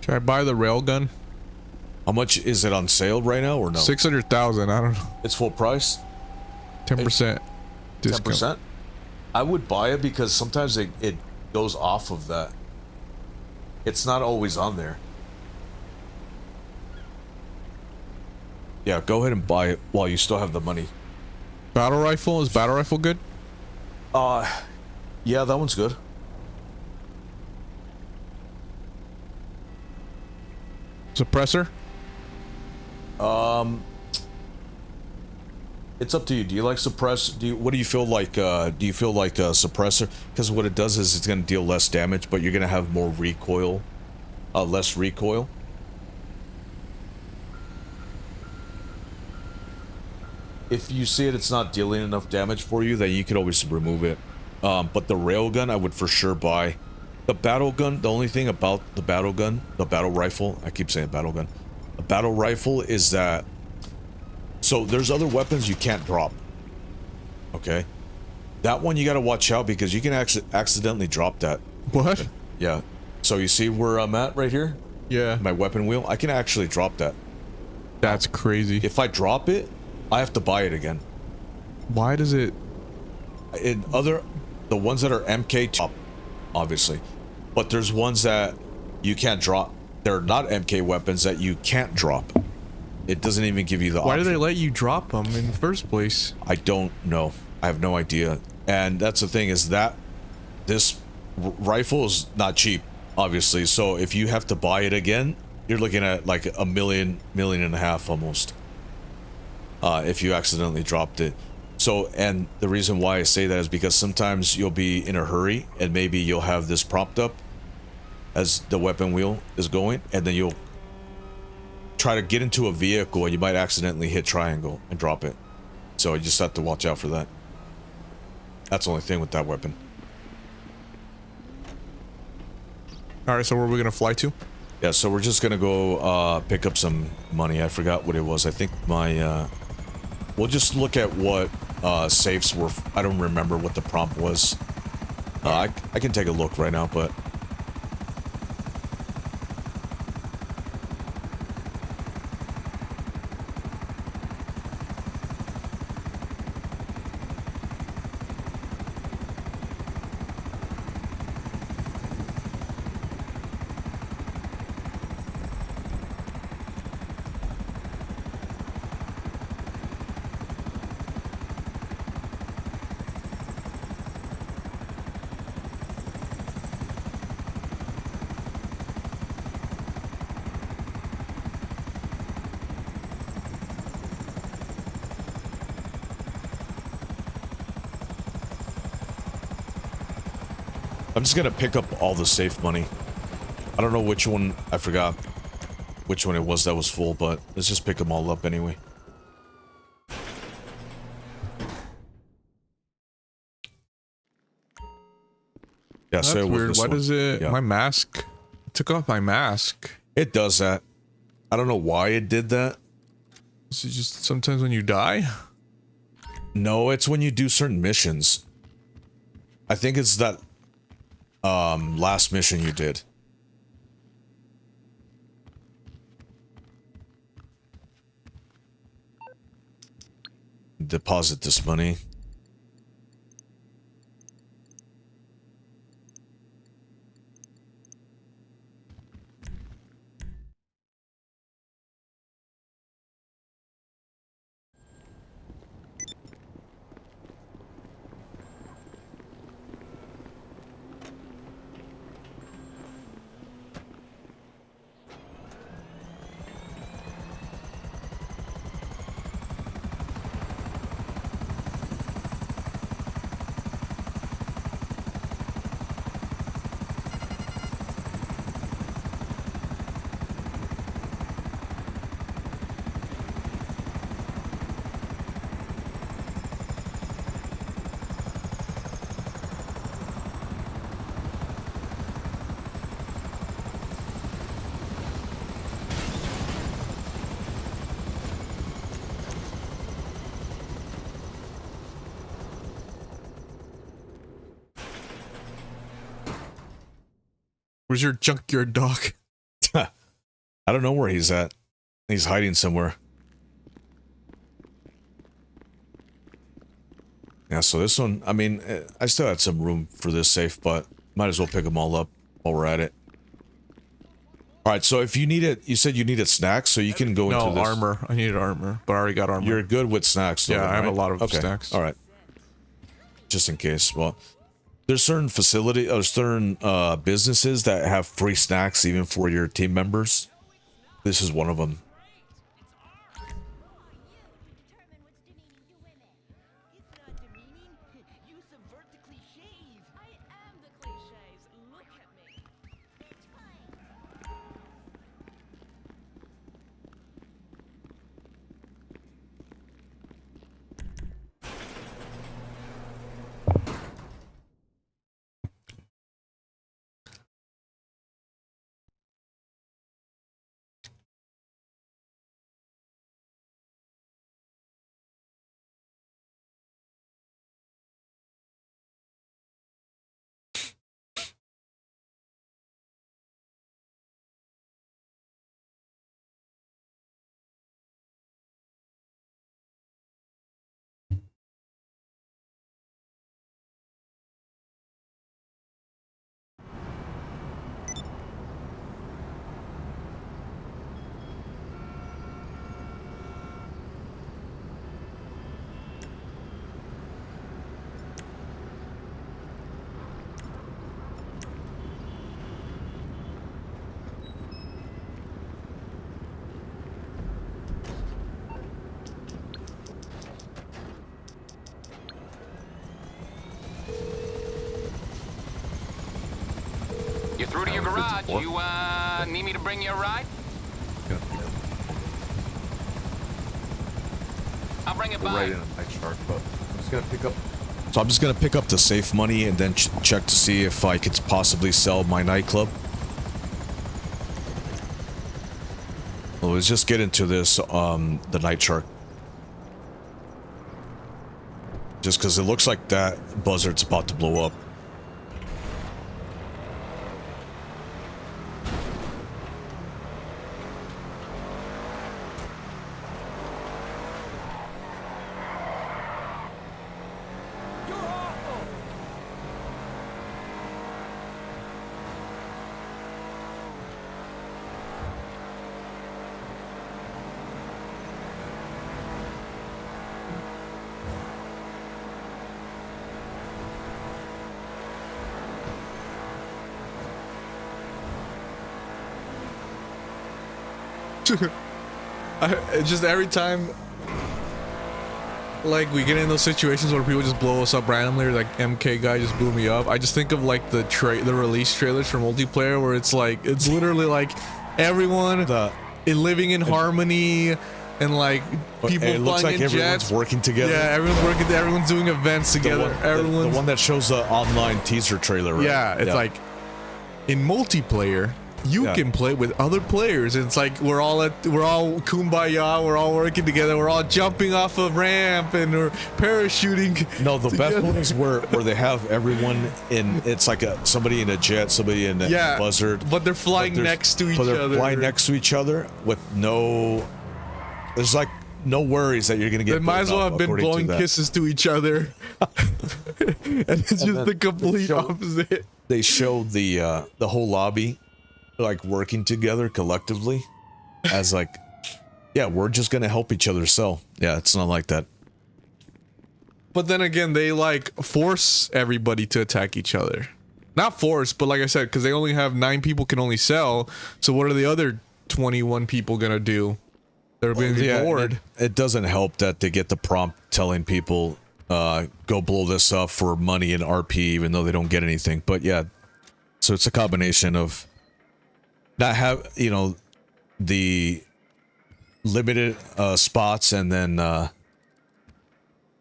S2: Should I buy the railgun?
S1: How much is it on sale right now or no?
S2: 600,000. I don't know.
S1: It's full price.
S2: 10% discount.
S1: 10%. I would buy it because sometimes it goes off of that. It's not always on there. Yeah, go ahead and buy it while you still have the money.
S2: Battle rifle? Is battle rifle good?
S1: Yeah, that one's good.
S2: Suppressor?
S1: It's up to you. Do you like suppress? What do you feel like? Do you feel like a suppressor? Because what it does is it's going to deal less damage, but you're going to have more recoil, less recoil. If you see it's not dealing enough damage for you, then you could always remove it. But the railgun, I would for sure buy. The battle gun, the only thing about the battle gun, the battle rifle, I keep saying battle gun. A battle rifle is that, so there's other weapons you can't drop. Okay? That one you gotta watch out because you can accidentally drop that.
S2: What?
S1: Yeah. So you see where I'm at right here?
S2: Yeah.
S1: My weapon wheel? I can actually drop that.
S2: That's crazy.
S1: If I drop it, I have to buy it again.
S2: Why does it?
S1: The ones that are MK top, obviously. But there's ones that you can't drop. They're not MK weapons that you can't drop. It doesn't even give you the
S2: Why
S1: option.
S2: do they let you drop them in the first place?
S1: I don't know. I have no idea. And that's the thing is that this rifle is not cheap, obviously. So if you have to buy it again, you're looking at like a million and a half almost. If you accidentally dropped it. So, and the reason why I say that is because sometimes you'll be in a hurry and maybe you'll have this propped up as the weapon wheel is going, and then you'll try to get into a vehicle and you might accidentally hit triangle and drop it. So you just have to watch out for that. That's the only thing with that weapon.
S2: Alright, so where are we gonna fly to?
S1: Yeah, so we're just gonna go pick up some money. I forgot what it was. I think my we'll just look at what safes were. I don't remember what the prompt was. I can take a look right now, but I'm just gonna pick up all the safe money. I don't know which one, I forgot which one it was that was full, but let's just pick them all up anyway. Yeah,
S2: That's
S1: so it was
S2: weird.
S1: this
S2: Why
S1: one.
S2: does it?
S1: Yeah.
S2: My mask. I took off my mask.
S1: It does that. I don't know why it did that.
S2: Is it just sometimes when you die?
S1: No, it's when you do certain missions. I think it's that last mission you did. Deposit this money.
S2: Where's your junkyard dog?
S1: I don't know where he's at. He's hiding somewhere. Yeah, so this one, I mean, I still had some room for this safe, but might as well pick them all up while we're at it. All right, so if you need it, you said you needed snacks, so you can go into this.
S2: No, armor. I needed armor, but I already got armor.
S1: You're good with snacks, though,
S2: yeah, I have
S1: right?
S2: a lot of
S1: okay.
S2: snacks.
S1: All right. Just in case. Well, there's certain facility or certain businesses that have free snacks even for your team members. This is one of them.
S10: You're through to your garage. You, need me to bring you a ride? I'll bring it by.
S11: Right in a night shark, but I'm just gonna pick up.
S1: So I'm just going to pick up the safe money and then check to see if I could possibly sell my nightclub. Well, let's just get into this, the night shark. Just because it looks like that buzzard's about to blow up.
S2: Just every time, like, we get in those situations where people just blow us up randomly, or like MK guy just blew me up, I just think of like the release trailers for multiplayer, where it's like, it's literally like everyone living in harmony, and like people
S1: it looks
S2: flying
S1: like
S2: in
S1: everyone's
S2: jets.
S1: working together.
S2: Yeah, everyone's working. Everyone's doing events together.
S1: The one that shows the online teaser trailer. Right?
S2: Yeah, it's like in multiplayer. You can play with other players. It's like we're all kumbaya, we're all working together, we're all jumping off a ramp and we're parachuting.
S1: No, the best one is where they have everyone in, it's like somebody in a jet, somebody in a buzzard.
S2: But they're flying next to each other.
S1: Flying next to each other with there's like no worries that you're gonna get.
S2: They might as well have been blowing kisses to each other. And it's just the complete opposite.
S1: They show the whole lobby like working together collectively as like, yeah, we're just gonna help each other sell. Yeah, it's not like that.
S2: But then again, they like force everybody to attack each other. Not force, but like I said, because they only have 9 people can only sell. So what are the other 21 people gonna do? They're being bored.
S1: It doesn't help that they get the prompt telling people go blow this up for money and RP, even though they don't get anything. But yeah, so it's a combination of not have, you know, the limited spots, and then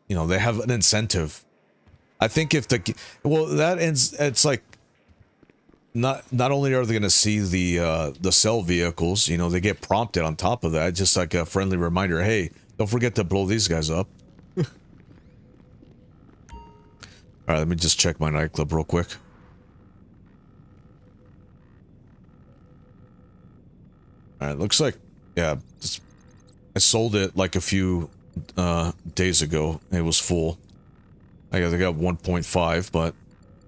S1: you know, they have an incentive. I think if that ends, it's like not only are they going to see the sell vehicles, you know, they get prompted on top of that, just like a friendly reminder, hey, don't forget to blow these guys up. All right, let me just check my nightclub real quick. All right, looks like, yeah, I sold it like a few days ago. It was full. I got 1.5, but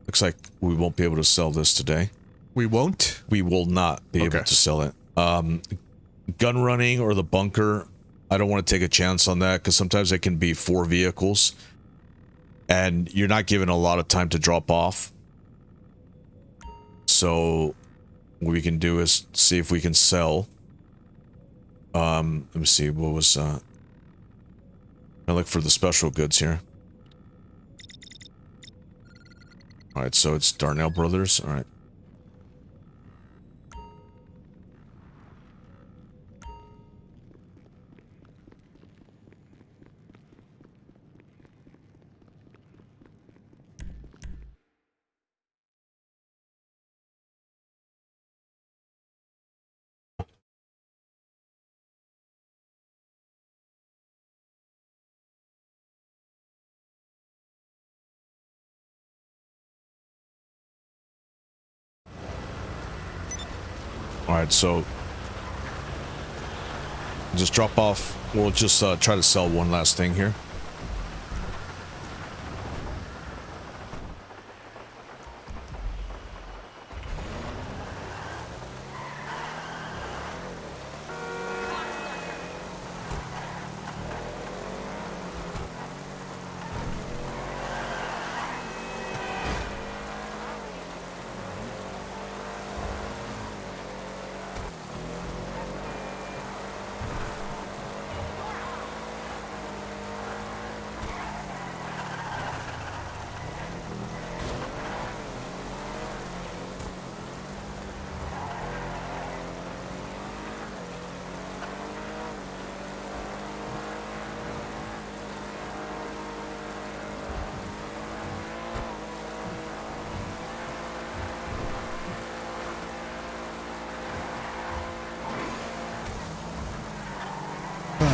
S1: looks like we won't be able to sell this today.
S2: We won't?
S1: We will not be able to sell it. Gun running or the bunker, I don't want to take a chance on that because sometimes it can be 4 vehicles and you're not given a lot of time to drop off. So what we can do is see if we can sell. Let me see, what was I look for the special goods here. Alright, so it's Darnell Brothers. Alright. Alright, so just drop off. We'll just try to sell one last thing here.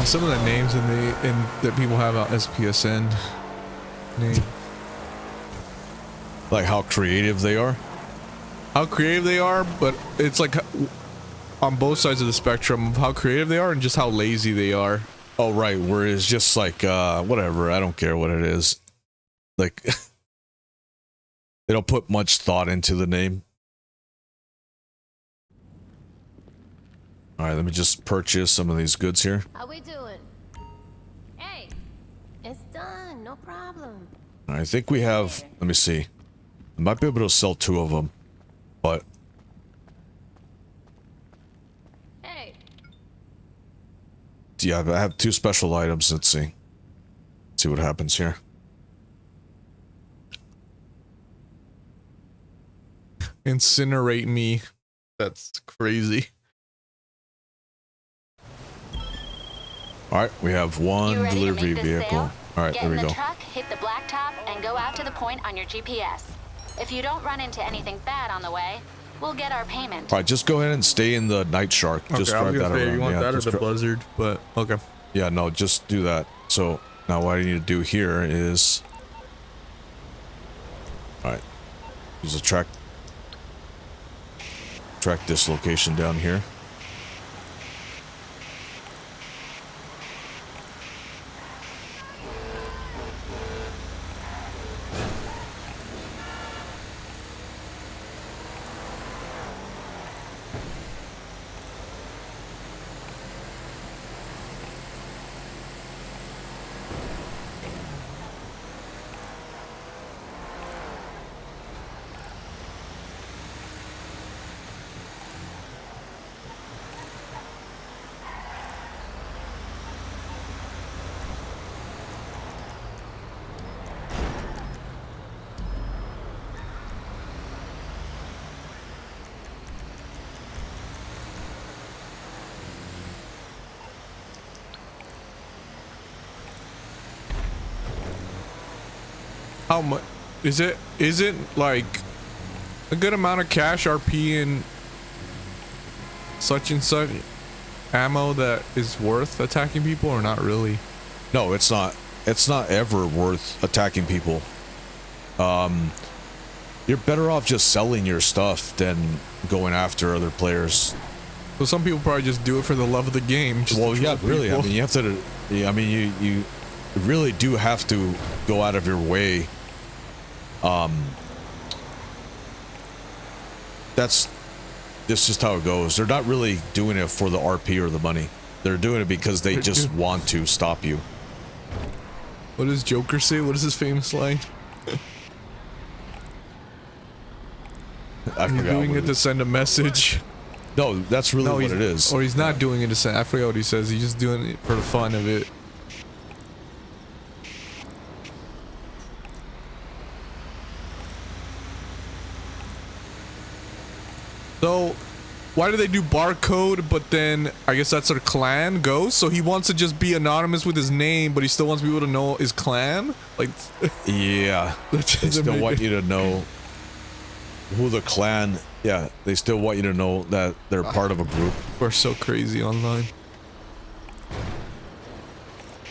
S2: Some of the names that people have out SPSN name.
S1: Like how creative they are?
S2: How creative they are, but it's like on both sides of the spectrum of how creative they are and just how lazy they are.
S1: Oh, right, where it's just like, whatever, I don't care what it is. Like, they don't put much thought into the name. Alright, let me just purchase some of these goods here.
S9: How we doing? Hey, it's done. No problem.
S1: I think we have, let me see. I might be able to sell 2 of them, but...
S9: Hey.
S1: Yeah, I have 2 special items. Let's see. Let's see what happens here.
S2: Incinerate me. That's crazy.
S1: Alright, we have 1 delivery vehicle. Alright, there we go.
S8: Truck, hit the blacktop, and go out to the point on your GPS. If you don't run into anything bad on the way, we'll get our payment.
S1: Alright, just go ahead and stay in the Night Shark. Just drive that around.
S2: You want
S1: yeah,
S2: that or the Buzzard, but okay.
S1: Yeah, no, just do that. So, now what I need to do here is... Alright. Use a track this location down here.
S2: How much is it? Is it like a good amount of cash RP and such ammo that is worth attacking people, or not really?
S1: No, it's not. It's not ever worth attacking people. You're better off just selling your stuff than going after other players.
S2: So some people probably just do it for the love of the game. Just
S1: Well,
S2: to
S1: yeah,
S2: troll
S1: really. I
S2: people.
S1: mean, you have to. I mean, you really do have to go out of your way. That's just how it goes. They're not really doing it for the RP or the money. They're doing it because they just want to stop you.
S2: What does Joker say? What is his famous line?
S1: I
S2: He's
S1: forgot
S2: doing
S1: what
S2: it to send a message.
S1: No, that's really what it is.
S2: Or he's not doing it to send. I forgot what he says. He's just doing it for the fun of it. So, why do they do barcode, but then I guess that's their clan goes? So he wants to just be anonymous with his name, but he still wants people to know his clan? Like,
S1: yeah. They still want you to know who the clan... Yeah, they still want you to know that they're part of a group.
S2: We're so crazy online.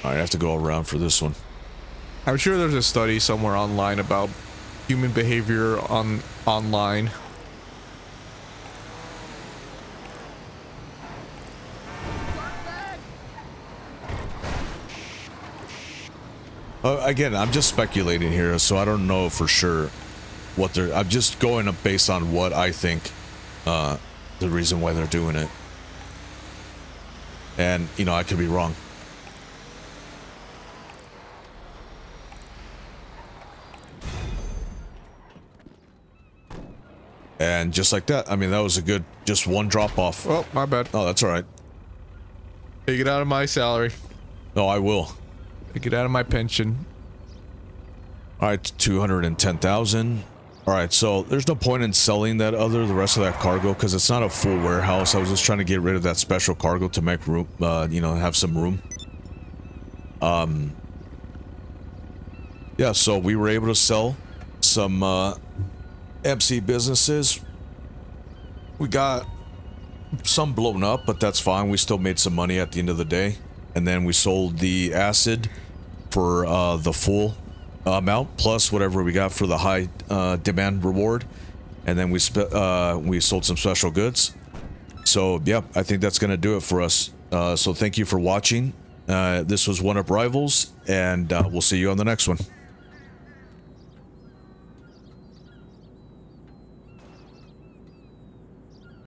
S1: Alright, I have to go around for this one.
S2: I'm sure there's a study somewhere online about human behavior online.
S1: Again, I'm just speculating here, so I don't know for sure what they're... I'm just going up based on what I think the reason why they're doing it. And, you know, I could be wrong. And just like that, I mean, that was a good... Just one drop off.
S2: Oh, my bad.
S1: Oh, that's alright.
S2: Take it out of my salary.
S1: No, I will.
S2: Take it out of my pension.
S1: Alright, 210,000. Alright, so there's no point in selling the rest of that cargo, because it's not a full warehouse. I was just trying to get rid of that special cargo to make room, you know, have some room. Yeah, so we were able to sell some, MC businesses. We got some blown up, but that's fine. We still made some money at the end of the day. And then we sold the acid for the full amount, plus whatever we got for the high demand reward. And then we sold some special goods. So yeah, I think that's gonna do it for us. So thank you for watching. This was One Up Rivals, and we'll see you on the next one.